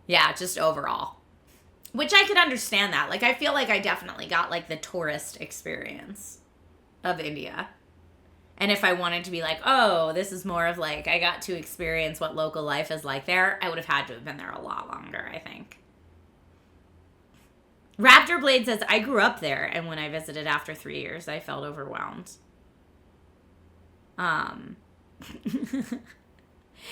Yeah, just overall. Which I could understand that. Like, I feel like I definitely got, like, the tourist experience of India. And if I wanted to be like, oh, this is more of, like, I got to experience what local life is like there, I would have had to have been there a lot longer, I think. Raptor Blade says, I grew up there, and when I visited after 3 years, I felt overwhelmed.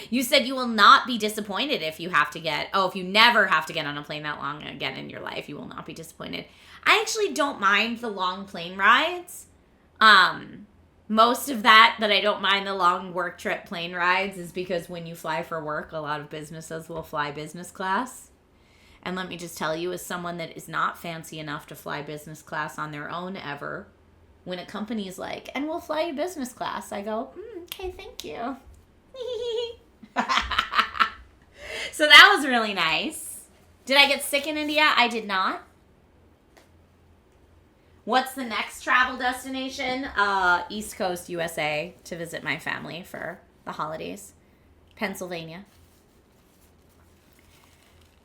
You said you will not be disappointed if you have to if you never have to get on a plane that long again in your life, you will not be disappointed. I actually don't mind the long plane rides. Most of that I don't mind the long work trip plane rides is because when you fly for work, a lot of businesses will fly business class. And let me just tell you, as someone that is not fancy enough to fly business class on their own ever, when a company is like, and we'll fly you business class, I go, okay, thank you. So that was really nice. Did I get sick in India? I did not. What's the next travel destination? East Coast, USA, to visit my family for the holidays. Pennsylvania.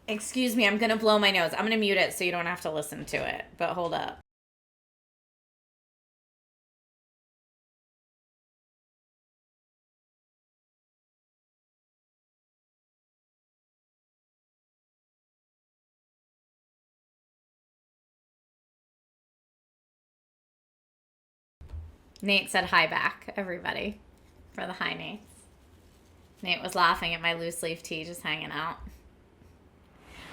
Excuse me, I'm going to blow my nose. I'm going to mute it so you don't have to listen to it. But hold up. Nate said hi back, everybody, for the hi Nates. Nate was laughing at my loose leaf tea just hanging out.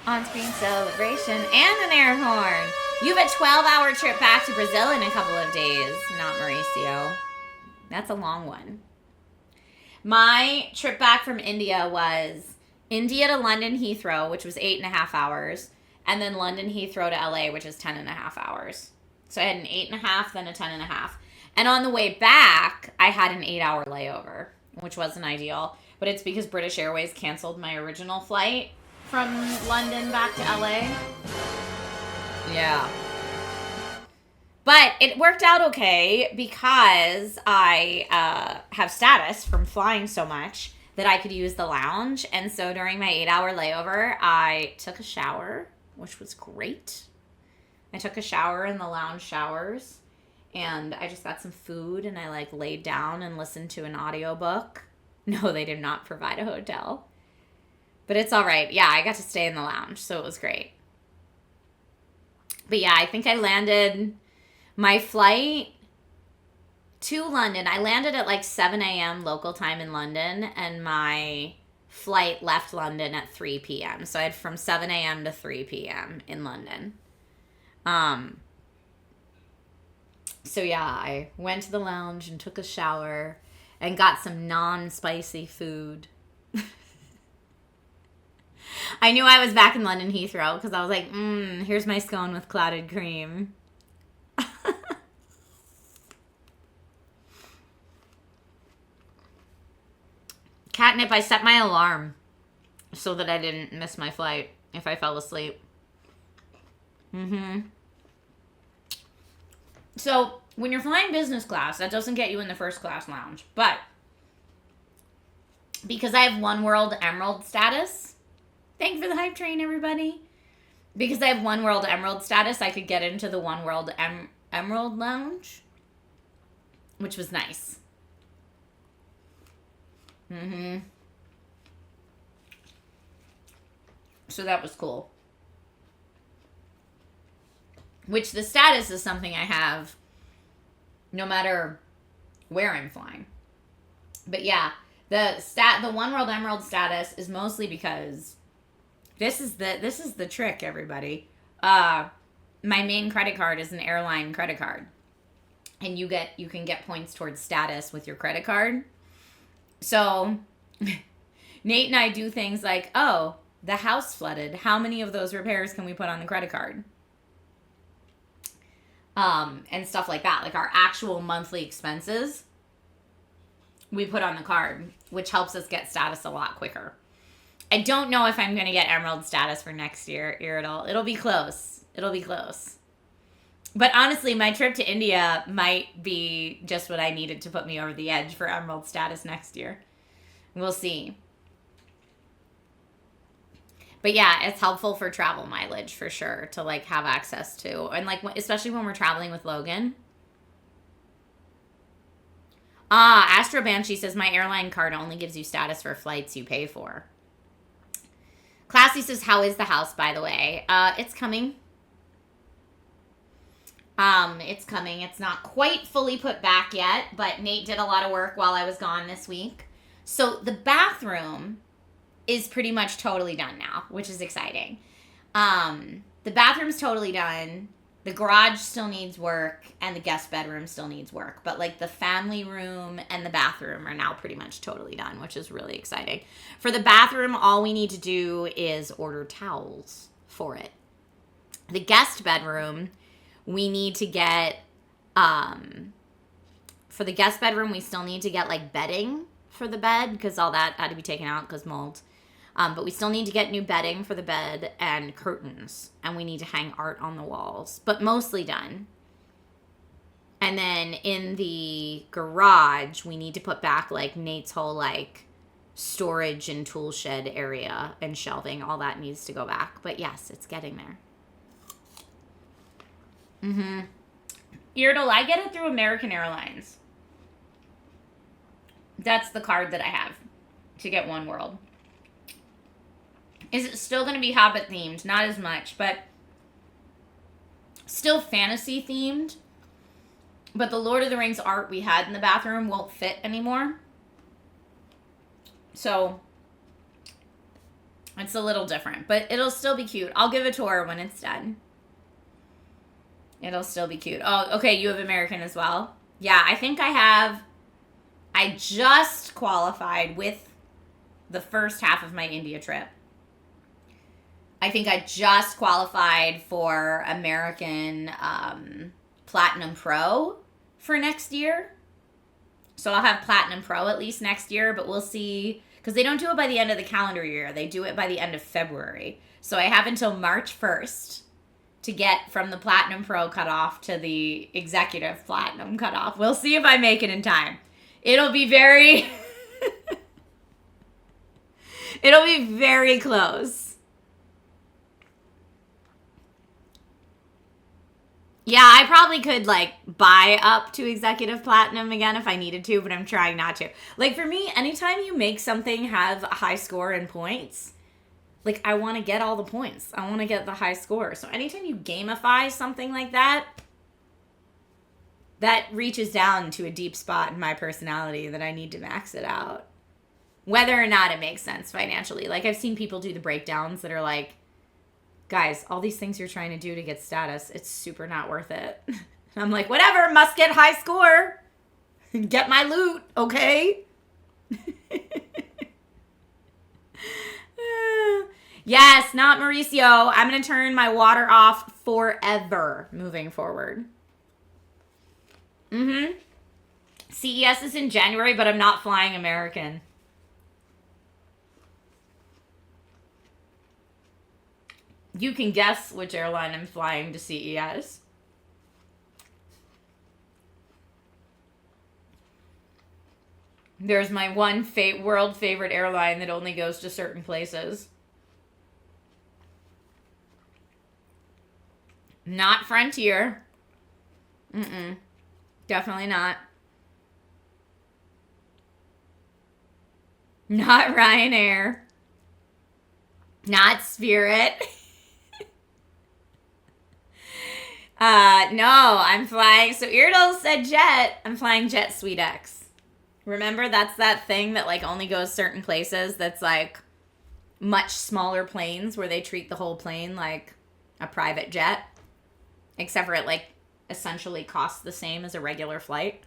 On-screen celebration and an air horn. You have a 12-hour trip back to Brazil in a couple of days, not Mauricio. That's a long one. My trip back from India was India to London Heathrow, which was 8.5 hours, and then London Heathrow to LA, which is 10.5 hours. So I had an 8.5, then a 10.5. And on the way back, I had an 8-hour layover, which wasn't ideal. But it's because British Airways canceled my original flight from London back to LA. Yeah. But it worked out okay because I have status from flying so much that I could use the lounge. And so during my 8-hour layover, I took a shower, which was great. I took a shower in the lounge showers. And I just got some food and I laid down and listened to an audiobook. No, they did not provide a hotel. But it's all right. Yeah, I got to stay in the lounge, so it was great. But yeah, I think I landed my flight to London. I landed at 7 a.m. local time in London, and my flight left London at 3 p.m. So I had from 7 a.m. to 3 p.m. in London. So yeah, I went to the lounge and took a shower and got some non-spicy food. I knew I was back in London Heathrow because I was like, here's my scone with clotted cream. Catnip, I set my alarm so that I didn't miss my flight if I fell asleep. So, when you're flying business class, that doesn't get you in the first class lounge. But, because I have One World Emerald status, thank you for the hype train, everybody. Because I have One World Emerald status, I could get into the One World Emerald lounge, which was nice. So that was cool. Which the status is something I have no matter where I'm flying. But yeah, the One World Emerald status is mostly because this is the trick, everybody. My main credit card is an airline credit card. And you can get points towards status with your credit card. So Nate and I do things like, oh, the house flooded. How many of those repairs can we put on the credit card? And stuff like that. Our actual monthly expenses, we put on the card, which helps us get status a lot quicker. I don't know if I'm going to get Emerald status for next year, Iridal. It'll be close. But honestly, my trip to India might be just what I needed to put me over the edge for Emerald status next year. We'll see. But yeah, it's helpful for travel mileage for sure to like have access to. And like, especially when we're traveling with Logan. Astro Banshee says, my airline card only gives you status for flights you pay for. Classy says, how is the house, by the way? It's coming. It's coming. It's not quite fully put back yet, but Nate did a lot of work while I was gone this week. So the bathroom is pretty much totally done now, which is exciting. The bathroom's totally done. The garage still needs work, and the guest bedroom still needs work. But, like, the family room and the bathroom are now pretty much totally done, which is really exciting. For the bathroom, all we need to do is order towels for it. The guest bedroom, we need to get, for the guest bedroom, we still need to get, like, bedding for the bed, because all that had to be taken out because mold. But we still need to get new bedding for the bed and curtains. And we need to hang art on the walls. But mostly done. And then in the garage, we need to put back, like, Nate's whole, like, storage and tool shed area and shelving. All that needs to go back. But yes, it's getting there. Irdle, I get it through American Airlines. That's the card that I have to get One World. Is it still going to be Hobbit themed? Not as much, but still fantasy themed. But the Lord of the Rings art we had in the bathroom won't fit anymore. So it's a little different, but it'll still be cute. I'll give a tour when it's done. It'll still be cute. Oh, okay, you have American as well? Yeah, I think I just qualified with the first half of my India trip. I think I just qualified for American Platinum Pro for next year. So I'll have Platinum Pro at least next year, but we'll see. Because they don't do it by the end of the calendar year. They do it by the end of February. So I have until March 1st to get from the Platinum Pro cutoff to the Executive Platinum cutoff. We'll see if I make it in time. It'll be very... it'll be very close. Yeah, I probably could, like, buy up to Executive Platinum again if I needed to, but I'm trying not to. Like, for me, anytime you make something have a high score in points, like, I want to get all the points. I want to get the high score. So anytime you gamify something like that, that reaches down to a deep spot in my personality that I need to max it out. Whether or not it makes sense financially. Like, I've seen people do the breakdowns that are like, guys, all these things you're trying to do to get status, it's super not worth it. And I'm like, whatever, must get high score. Get my loot, okay? Yes, not Mauricio. I'm going to turn my water off forever moving forward. CES is in January, but I'm not flying American. You can guess which airline I'm flying to CES. There's my one world favorite airline that only goes to certain places. Not Frontier. Definitely not. Not Ryanair. Not Spirit. No, I'm flying. So Irdal said Jet. I'm flying Jet SweetX. Remember, that's that thing that like only goes certain places. That's like much smaller planes where they treat the whole plane like a private jet, except for it like essentially costs the same as a regular flight.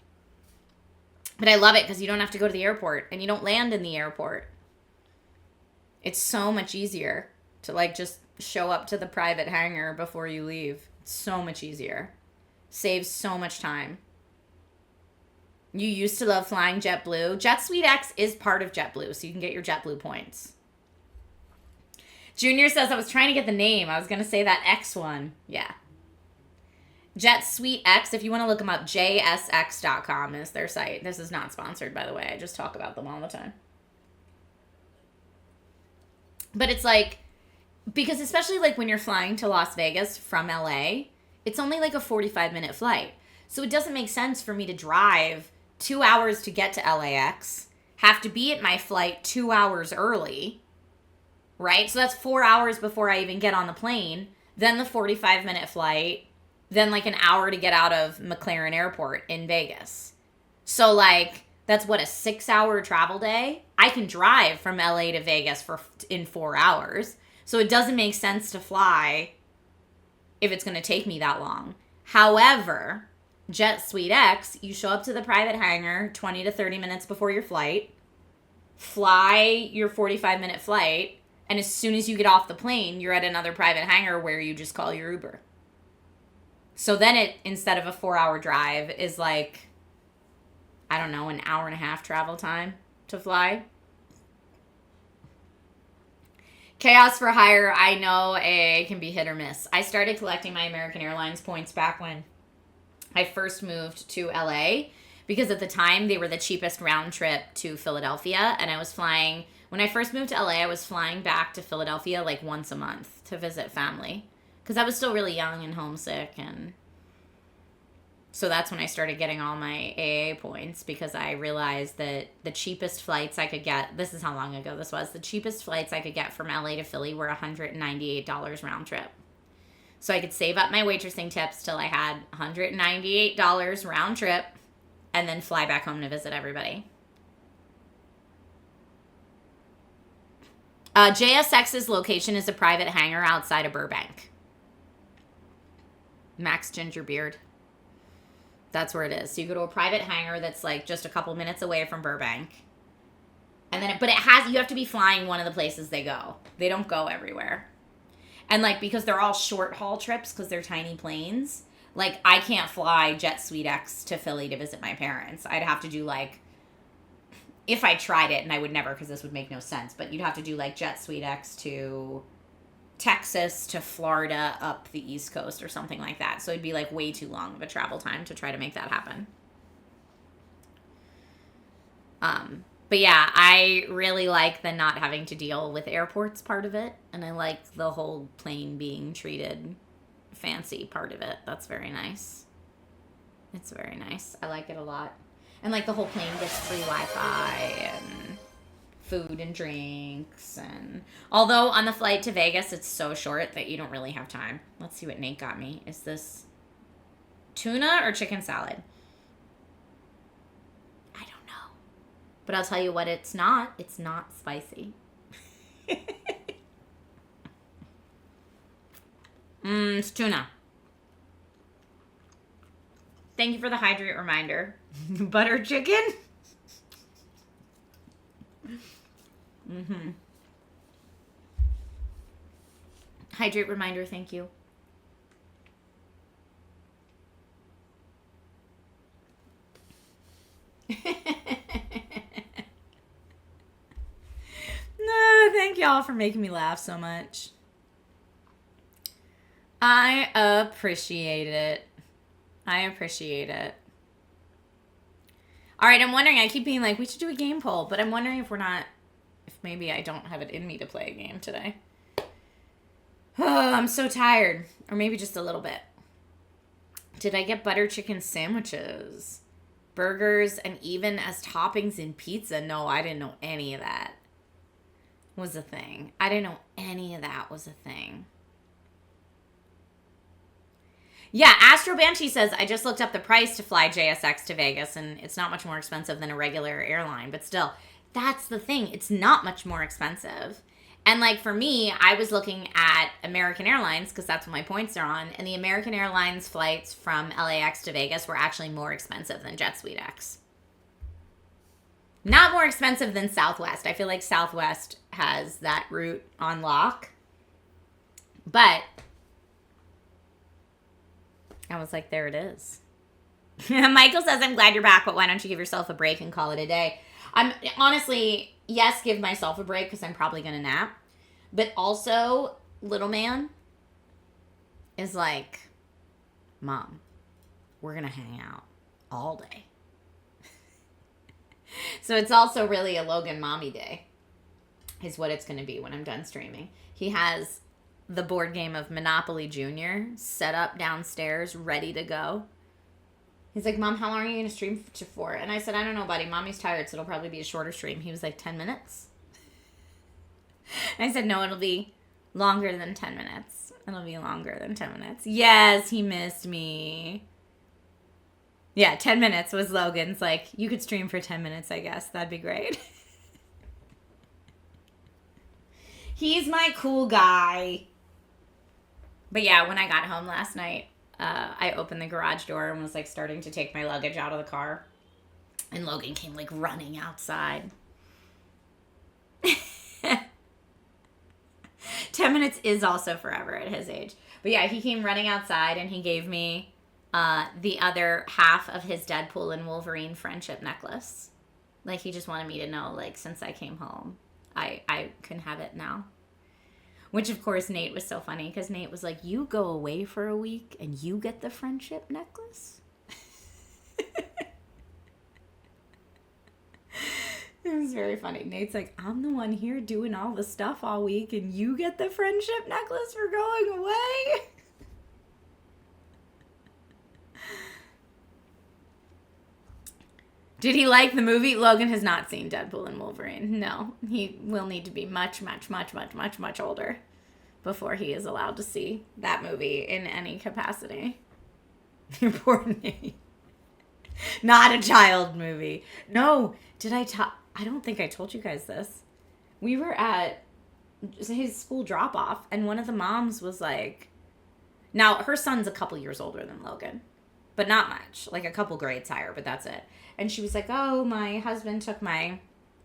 But I love it because you don't have to go to the airport and you don't land in the airport. It's so much easier to like just show up to the private hangar before you leave. It's so much easier. Saves so much time. You used to love flying JetBlue. Jet SweetX is part of JetBlue, so you can get your JetBlue points. Junior says, I was trying to get the name. I was going to say that X one. Yeah. Jet SweetX, if you want to look them up, jsx.com is their site. This is not sponsored, by the way. I just talk about them all the time. But it's like, Because especially like when you're flying to Las Vegas from LA, it's only like a 45-minute flight. So it doesn't make sense for me to drive 2 hours to get to LAX, have to be at my flight 2 hours early, right? So that's 4 hours before I even get on the plane, then the 45-minute flight, then like an hour to get out of McLaren Airport in Vegas. So like that's what, a 6-hour travel day? I can drive from LA to Vegas in 4 hours. So it doesn't make sense to fly if it's going to take me that long. However, Jet Suite X, you show up to the private hangar 20 to 30 minutes before your flight, fly your 45-minute flight, and as soon as you get off the plane, you're at another private hangar where you just call your Uber. So then it, instead of a 4-hour drive, is like, I don't know, an hour and a half travel time to fly. Chaos for hire, I know it can be hit or miss. I started collecting my American Airlines points back when I first moved to LA, because at the time they were the cheapest round trip to Philadelphia, and I was flying, when I first moved to LA, I was flying back to Philadelphia like once a month to visit family, because I was still really young and homesick, and so that's when I started getting all my AA points, because I realized that the cheapest flights I could get, this is how long ago this was, the cheapest flights I could get from LA to Philly were $198 round trip. So I could save up my waitressing tips till I had $198 round trip and then fly back home to visit everybody. JSX's location is a private hangar outside of Burbank. Max Gingerbeard. That's where it is. So you go to a private hangar that's like just a couple minutes away from Burbank. And then, you have to be flying one of the places they go. They don't go everywhere. And like, because they're all short haul trips, because they're tiny planes, like I can't fly Jet Suite X to Philly to visit my parents. I'd have to do like, if I tried it, and I would never, because this would make no sense, but you'd have to do like Jet Suite X to Texas to Florida up the East Coast or something like that. So it'd be like way too long of a travel time to try to make that happen. But yeah, I really like the not having to deal with airports part of it. And I like the whole plane being treated fancy part of it. That's very nice. It's very nice. I like it a lot. And like the whole plane gets free Wi-Fi and food and drinks, and although on the flight to Vegas it's so short that you don't really have time. Let's see what Nate got me. Is this tuna or chicken salad? I don't know, but I'll tell you what, it's not spicy. It's tuna. Thank you for the hydrate reminder. Butter chicken. Mm-hmm. Hydrate reminder, thank you. No, thank y'all for making me laugh so much. I appreciate it. All right, I'm wondering, I keep being like, we should do a game poll, but I'm wondering if maybe I don't have it in me to play a game today. Oh, I'm so tired. Or maybe just a little bit. Did I get butter chicken sandwiches, burgers, and even as toppings in pizza? No, I didn't know any of that was a thing. I didn't know any of that was a thing. Yeah, Astro Banshee says, I just looked up the price to fly JSX to Vegas, and it's not much more expensive than a regular airline. But still, that's the thing. It's not much more expensive. And like for me, I was looking at American Airlines, because that's what my points are on, and the American Airlines flights from LAX to Vegas were actually more expensive than Jet Suite X. Not more expensive than Southwest. I feel like Southwest has that route on lock. But I was like, there it is. Michael says, I'm glad you're back, but why don't you give yourself a break and call it a day? I'm honestly, yes, give myself a break because I'm probably going to nap. But also, little man is like, Mom, we're going to hang out all day. So it's also really a Logan mommy day is what it's going to be when I'm done streaming. He has the board game of Monopoly Junior set up downstairs, ready to go. He's like, Mom, how long are you going to stream for? And I said, I don't know, buddy. Mommy's tired, so it'll probably be a shorter stream. He was like, 10 minutes? And I said, no, it'll be longer than 10 minutes. It'll be longer than 10 minutes. Yes, he missed me. Yeah, 10 minutes was Logan's. Like, you could stream for 10 minutes, I guess. That'd be great. He's my cool guy. But yeah, when I got home last night, I opened the garage door and was like starting to take my luggage out of the car. And Logan came like running outside. 10 minutes is also forever at his age. But yeah, he came running outside and he gave me the other half of his Deadpool and Wolverine friendship necklace. Like, he just wanted me to know, like, since I came home, I can have it now. Which, of course, Nate was so funny, because Nate was like, you go away for a week and you get the friendship necklace? It was very funny. Nate's like, I'm the one here doing all the stuff all week and you get the friendship necklace for going away? Did he like the movie? Logan has not seen Deadpool and Wolverine. No, he will need to be much, much, much, much, much, much older before he is allowed to see that movie in any capacity. Poor Nate. Not a child movie. No, I don't think I told you guys this. We were at his school drop-off, and one of the moms was like, now her son's a couple years older than Logan, but not much, like a couple grades higher, but that's it. And she was like, oh, my husband took my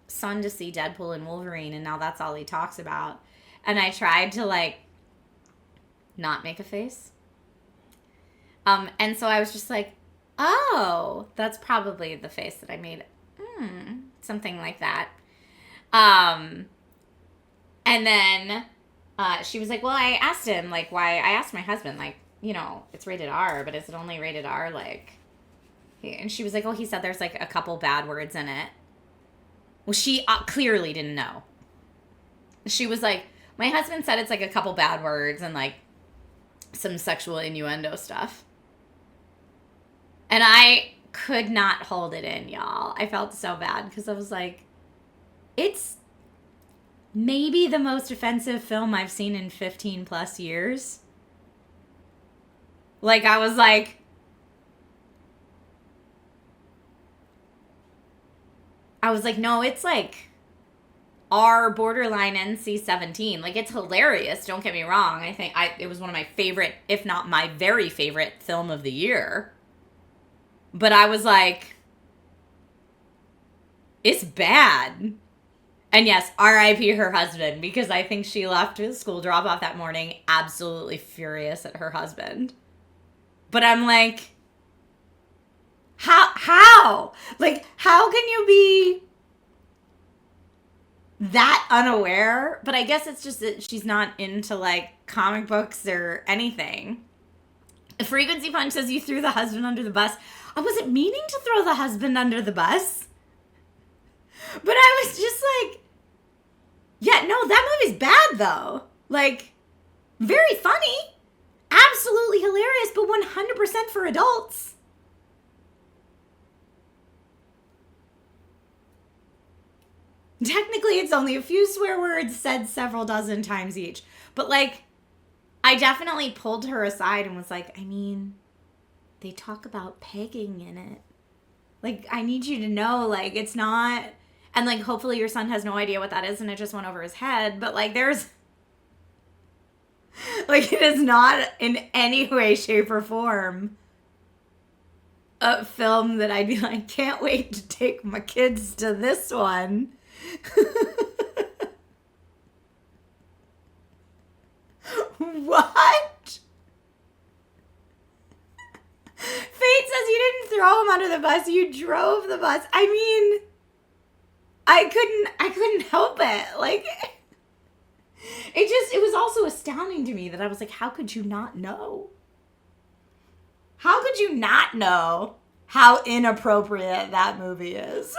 son to see Deadpool and Wolverine, and now that's all he talks about. And I tried to, like, not make a face. And so I was just like, oh, that's probably the face that I made. Something like that. And then she was like, well, I asked him, like, why, I asked my husband, like, you know, it's rated R, but is it only rated R, like, and she was like, oh, he said there's, like, a couple bad words in it. Well, she clearly didn't know. She was like, my husband said it's, like, a couple bad words and, like, some sexual innuendo stuff. And I could not hold it in, y'all. I felt so bad because I was like, it's maybe the most offensive film I've seen in 15 plus years. Like, I was like, no, it's like R borderline NC-17. Like, it's hilarious. Don't get me wrong. I think it was one of my favorite, if not my very favorite film of the year. But I was like, it's bad. And yes, R.I.P. her husband, because I think she left the school drop-off that morning absolutely furious at her husband. But I'm like, how? Like, how can you be that unaware? But I guess it's just that she's not into, like, comic books or anything. Frequency Punch says you threw the husband under the bus. I wasn't meaning to throw the husband under the bus. But I was just like, yeah, no, that movie's bad, though. Like, very funny. Absolutely hilarious, but 100% for adults. Technically, it's only a few swear words said several dozen times each. But, like, I definitely pulled her aside and was like, I mean, they talk about pegging in it. Like, I need you to know, like, it's not... And, like, hopefully your son has no idea what that is and it just went over his head. But, like, there's... Like, it is not in any way, shape, or form a film that I'd be like, can't wait to take my kids to this one. What? Fate says you didn't throw him under the bus, you drove the bus. I mean, I couldn't help it. Like, it was also astounding to me that I was like, how could you not know? How could you not know how inappropriate that movie is?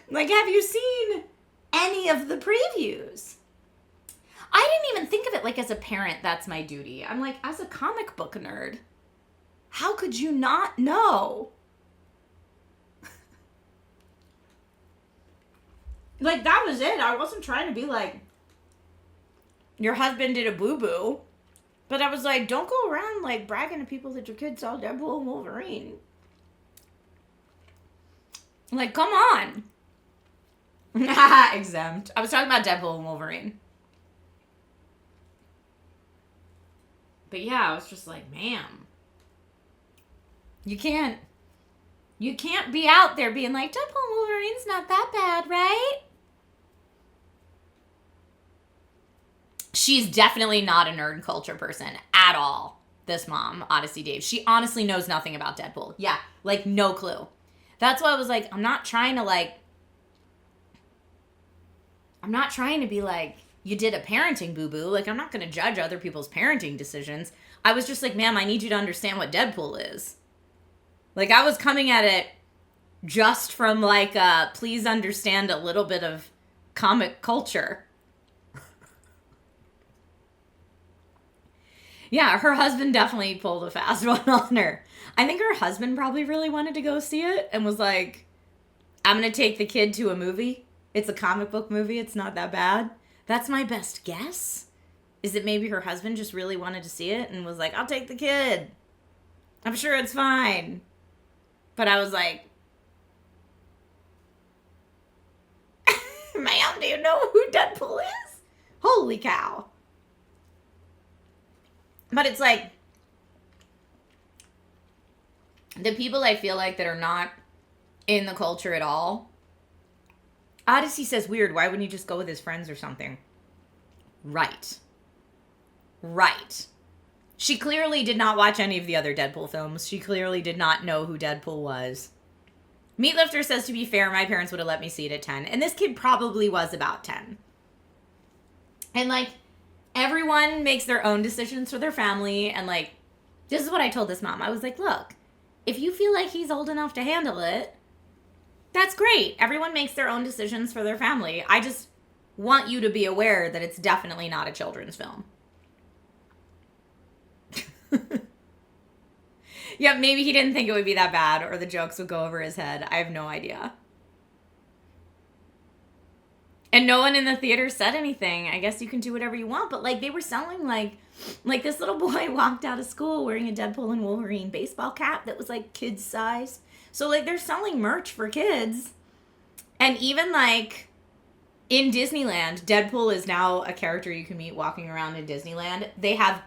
Like, have you seen any of the previews? I didn't even think of it like as a parent, that's my duty. I'm like, as a comic book nerd, how could you not know? Like, that was it. I wasn't trying to be like, your husband did a boo-boo. But I was like, don't go around, like, bragging to people that your kid saw Deadpool and Wolverine. Like, come on. Exempt. I was talking about Deadpool and Wolverine. But yeah, I was just like, ma'am. You can't be out there being like, Deadpool and Wolverine's not that bad, right? She's definitely not a nerd culture person at all, this mom, Odyssey Dave. She honestly knows nothing about Deadpool. Yeah, like, no clue. That's why I was like, I'm not trying to be like, you did a parenting boo-boo. Like, I'm not going to judge other people's parenting decisions. I was just like, ma'am, I need you to understand what Deadpool is. Like, I was coming at it just from, like, please understand a little bit of comic culture. Yeah, her husband definitely pulled a fast one on her. I think her husband probably really wanted to go see it and was like, I'm going to take the kid to a movie. It's a comic book movie. It's not that bad. That's my best guess. Is that maybe her husband just really wanted to see it and was like, I'll take the kid. I'm sure it's fine. But I was like, ma'am, do you know who Deadpool is? Holy cow. But it's like, the people I feel like that are not in the culture at all. Odyssey says, weird, why wouldn't he just go with his friends or something? Right. She clearly did not watch any of the other Deadpool films. She clearly did not know who Deadpool was. Meatlifter says, to be fair, my parents would have let me see it at 10. And this kid probably was about 10. And, like, everyone makes their own decisions for their family. And, like, this is what I told this mom. I was like, look, if you feel like he's old enough to handle it, that's great. Everyone makes their own decisions for their family. I just want you to be aware that it's definitely not a children's film. Yeah, maybe he didn't think it would be that bad or the jokes would go over his head. I have no idea. And no one in the theater said anything. I guess you can do whatever you want. But, like, they were selling, like this little boy walked out of school wearing a Deadpool and Wolverine baseball cap that was, like, kids size. So, like, they're selling merch for kids. And even, like, in Disneyland, Deadpool is now a character you can meet walking around in Disneyland. They have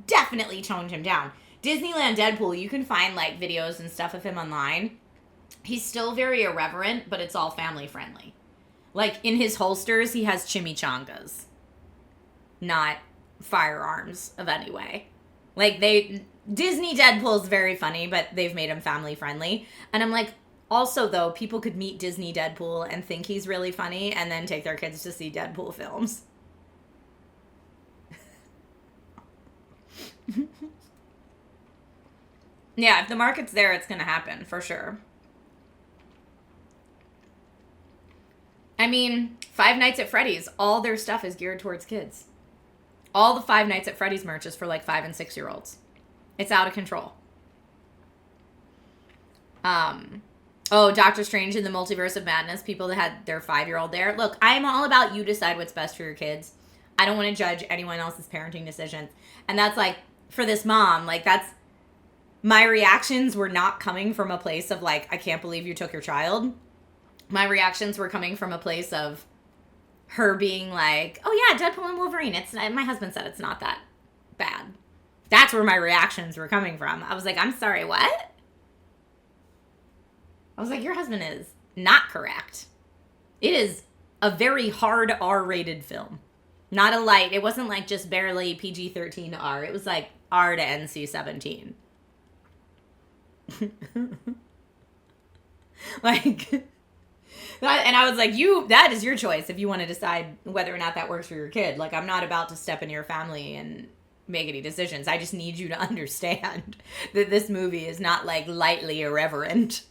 definitely toned him down. Disneyland Deadpool, you can find, like, videos and stuff of him online. He's still very irreverent, but it's all family friendly. Like, in his holsters, he has chimichangas. Not firearms of any way. Like, Disney Deadpool's very funny, but they've made him family friendly. And I'm like, also, though, people could meet Disney Deadpool and think he's really funny and then take their kids to see Deadpool films. Yeah, if the market's there, it's going to happen, for sure. I mean, Five Nights at Freddy's, all their stuff is geared towards kids. All the Five Nights at Freddy's merch is for, like, 5 and 6-year-olds. It's out of control. Doctor Strange in the Multiverse of Madness, people that had their 5-year-old there. Look, I'm all about you decide what's best for your kids. I don't want to judge anyone else's parenting decisions. And that's, like, for this mom, like, that's... My reactions were not coming from a place of, like, I can't believe you took your child. My reactions were coming from a place of her being like, oh, yeah, Deadpool and Wolverine. My husband said it's not that bad. That's where my reactions were coming from. I was like, I'm sorry, what? I was like, your husband is not correct. It is a very hard R-rated film. Not a light. It wasn't like just barely PG-13 to R. It was like R to NC-17. Like, and I was like, that is your choice if you want to decide whether or not that works for your kid. Like, I'm not about to step in your family and make any decisions. I just need you to understand that this movie is not, like, lightly irreverent.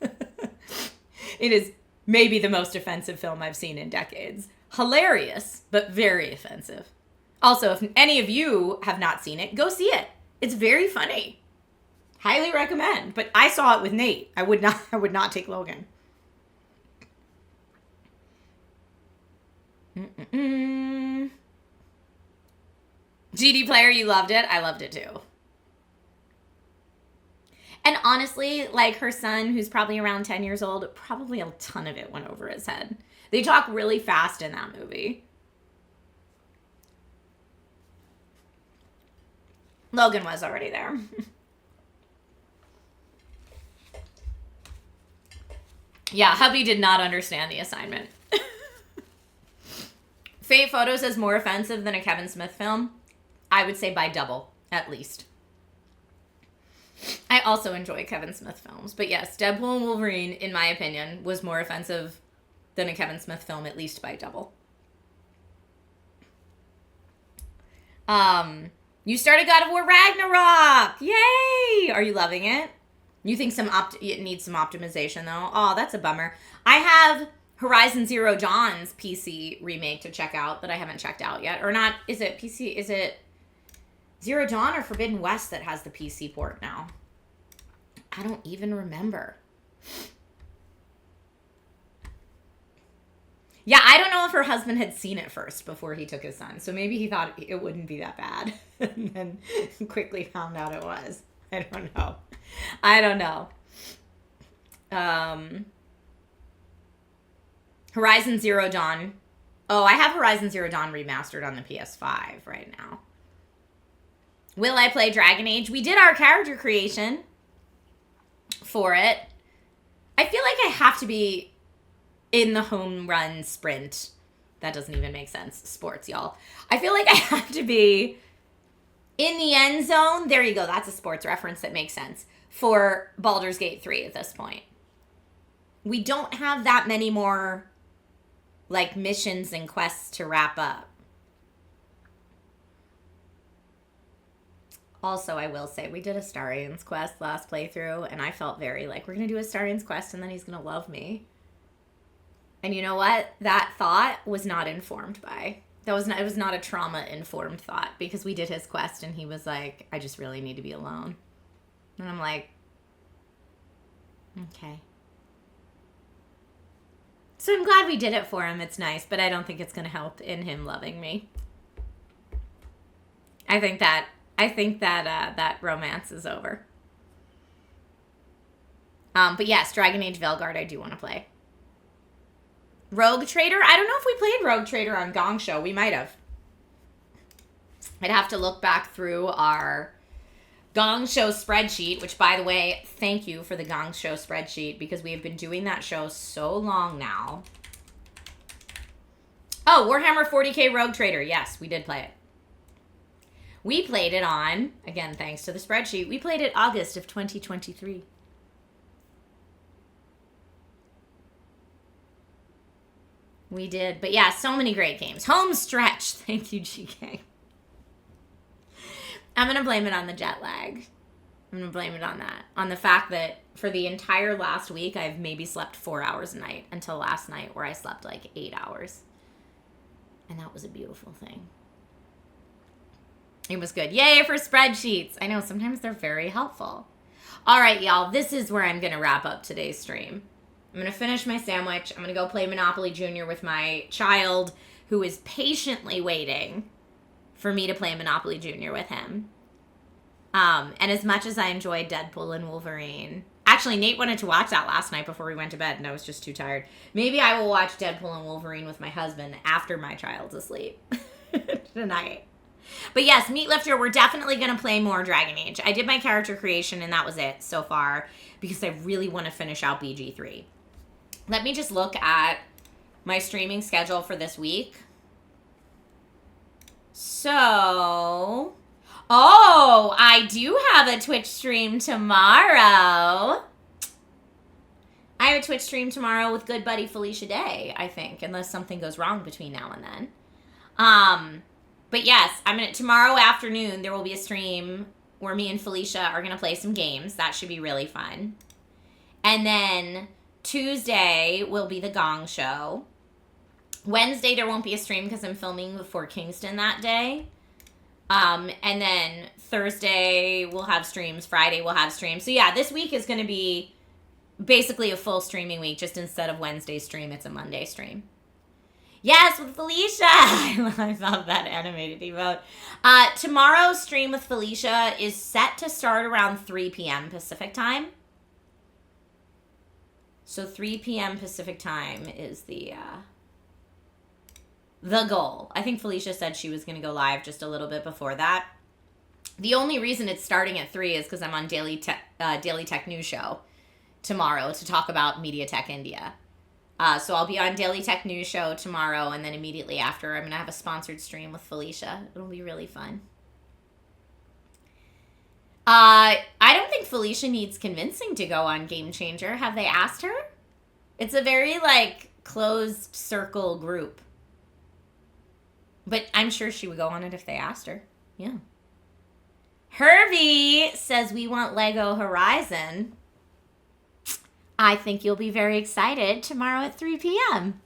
It is maybe the most offensive film I've seen in decades. Hilarious, but very offensive. Also, if any of you have not seen it, go see it. It's very funny. Highly recommend. But I saw it with Nate. I would not take Logan. GD Player, you loved it. I loved it too. And honestly, like her son, who's probably around 10 years old, probably a ton of it went over his head. They talk really fast in that movie. Logan was already there. Yeah, hubby did not understand the assignment. Fate Photos is more offensive than a Kevin Smith film. I would say by double, at least. I also enjoy Kevin Smith films. But yes, Deadpool and Wolverine, in my opinion, was more offensive than a Kevin Smith film, at least by double. You started God of War Ragnarok! Yay! Are you loving it? You think it needs some optimization, though? Oh, that's a bummer. I have Horizon Zero Dawn's PC remake to check out that I haven't checked out yet. Or not, is it PC, is it Zero Dawn or Forbidden West that has the PC port now? I don't even remember. Yeah, I don't know if her husband had seen it first before he took his son. So maybe he thought it wouldn't be that bad. And then quickly found out it was. I don't know. Horizon Zero Dawn. Oh, I have Horizon Zero Dawn remastered on the PS5 right now. Will I play Dragon Age? We did our character creation for it. I feel like I have to be in the home run sprint. That doesn't even make sense. Sports, y'all. I feel like I have to be in the end zone. There you go. That's a sports reference that makes sense for Baldur's Gate 3 at this point. We don't have that many more like missions and quests to wrap up. Also, I will say, we did a Starians quest last playthrough, and I felt very like, we're going to do a Starians quest, and then he's going to love me. And you know what? That thought was not informed by. It was not a trauma-informed thought, because we did his quest, and he was like, I just really need to be alone. And I'm like, okay. So I'm glad we did it for him. It's nice, but I don't think it's going to help in him loving me. I think that that romance is over. But yes, Dragon Age Veilguard I do want to play. Rogue Trader? I don't know if we played Rogue Trader on Gong Show. We might have. I'd have to look back through our Gong Show spreadsheet, which, by the way, thank you for the Gong Show spreadsheet, because we have been doing that show so long now. Oh, Warhammer 40k Rogue Trader. Yes, we did play it. We played it on, again, thanks to the spreadsheet, we played it August of 2023. We did. But yeah, so many great games. Home stretch. Thank you, GK. I'm going to blame it on the jet lag. I'm going to blame it on that. On the fact that for the entire last week, I've maybe slept 4 hours a night until last night, where I slept like 8 hours. And that was a beautiful thing. It was good. Yay for spreadsheets. I know, sometimes they're very helpful. All right, y'all. This is where I'm going to wrap up today's stream. I'm going to finish my sandwich. I'm going to go play Monopoly Junior with my child, who is patiently waiting for me to play Monopoly Junior with him. And as much as I enjoyed Deadpool and Wolverine... Actually, Nate wanted to watch that last night before we went to bed, and I was just too tired. Maybe I will watch Deadpool and Wolverine with my husband after my child's asleep tonight. But yes, Meatlifter, we're definitely going to play more Dragon Age. I did my character creation, and that was it so far, because I really want to finish out BG3. Let me just look at my streaming schedule for this week. So, oh, I do have a Twitch stream tomorrow. I have a Twitch stream tomorrow with good buddy Felicia Day, I think, unless something goes wrong between now and then. But yes, tomorrow afternoon, there will be a stream where me and Felicia are going to play some games. That should be really fun. And then Tuesday will be the Gong Show. Wednesday, there won't be a stream because I'm filming before Kingston that day. And then Thursday, we'll have streams. Friday, we'll have streams. So, yeah, this week is going to be basically a full streaming week. Just instead of Wednesday stream, it's a Monday stream. Yes, with Felicia. I love that animated emote. Tomorrow's stream with Felicia is set to start around 3 p.m. Pacific time. So 3 p.m. Pacific time is the goal. I think Felicia said she was going to go live just a little bit before that. The only reason it's starting at 3 is because I'm on Daily Tech News Show tomorrow to talk about MediaTek India. So I'll be on Daily Tech News Show tomorrow, and then immediately after, I'm going to have a sponsored stream with Felicia. It'll be really fun. I don't think Felicia needs convincing to go on Game Changer. Have they asked her? It's a very, closed circle group. But I'm sure she would go on it if they asked her. Yeah. Hervey says we want Lego Horizon. I think you'll be very excited tomorrow at 3 p.m.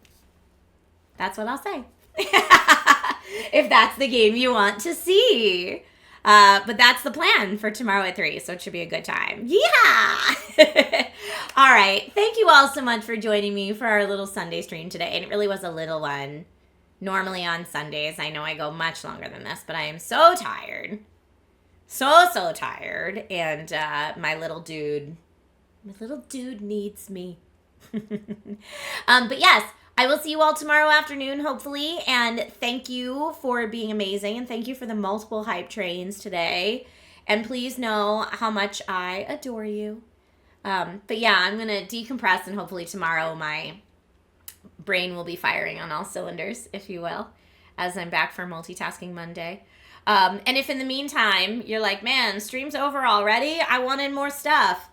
That's what I'll say. If that's the game you want to see. But that's the plan for tomorrow at 3, so it should be a good time. Yeah! All right. Thank you all so much for joining me for our little Sunday stream today. And it really was a little one. Normally on Sundays, I know I go much longer than this, but I am so tired. So tired. And my little dude needs me. But yes, I will see you all tomorrow afternoon, hopefully. And thank you for being amazing. And thank you for the multiple hype trains today. And please know how much I adore you. But yeah, I'm going to decompress. And hopefully tomorrow my brain will be firing on all cylinders, if you will, as I'm back for Multitasking Monday. And if in the meantime, you're like, man, stream's over already. I wanted more stuff.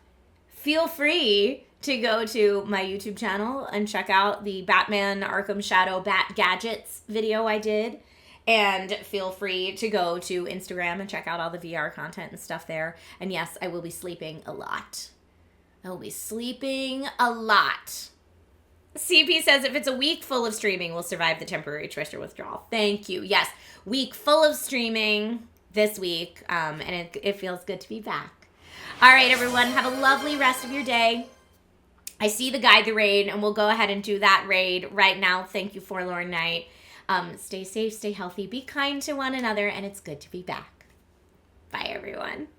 Feel free to go to my YouTube channel and check out the Batman Arkham Shadow Bat Gadgets video I did. And feel free to go to Instagram and check out all the VR content and stuff there. And yes, I will be sleeping a lot. I will be sleeping a lot. CP says if it's a week full of streaming, we'll survive the temporary Trisha withdrawal. Thank you. Yes, week full of streaming this week. And it feels good to be back. All right, everyone, have a lovely rest of your day. I see the Guide the Raid, and we'll go ahead and do that raid right now. Thank you, Forlorn Knight. Stay safe, stay healthy, be kind to one another, and it's good to be back. Bye, everyone.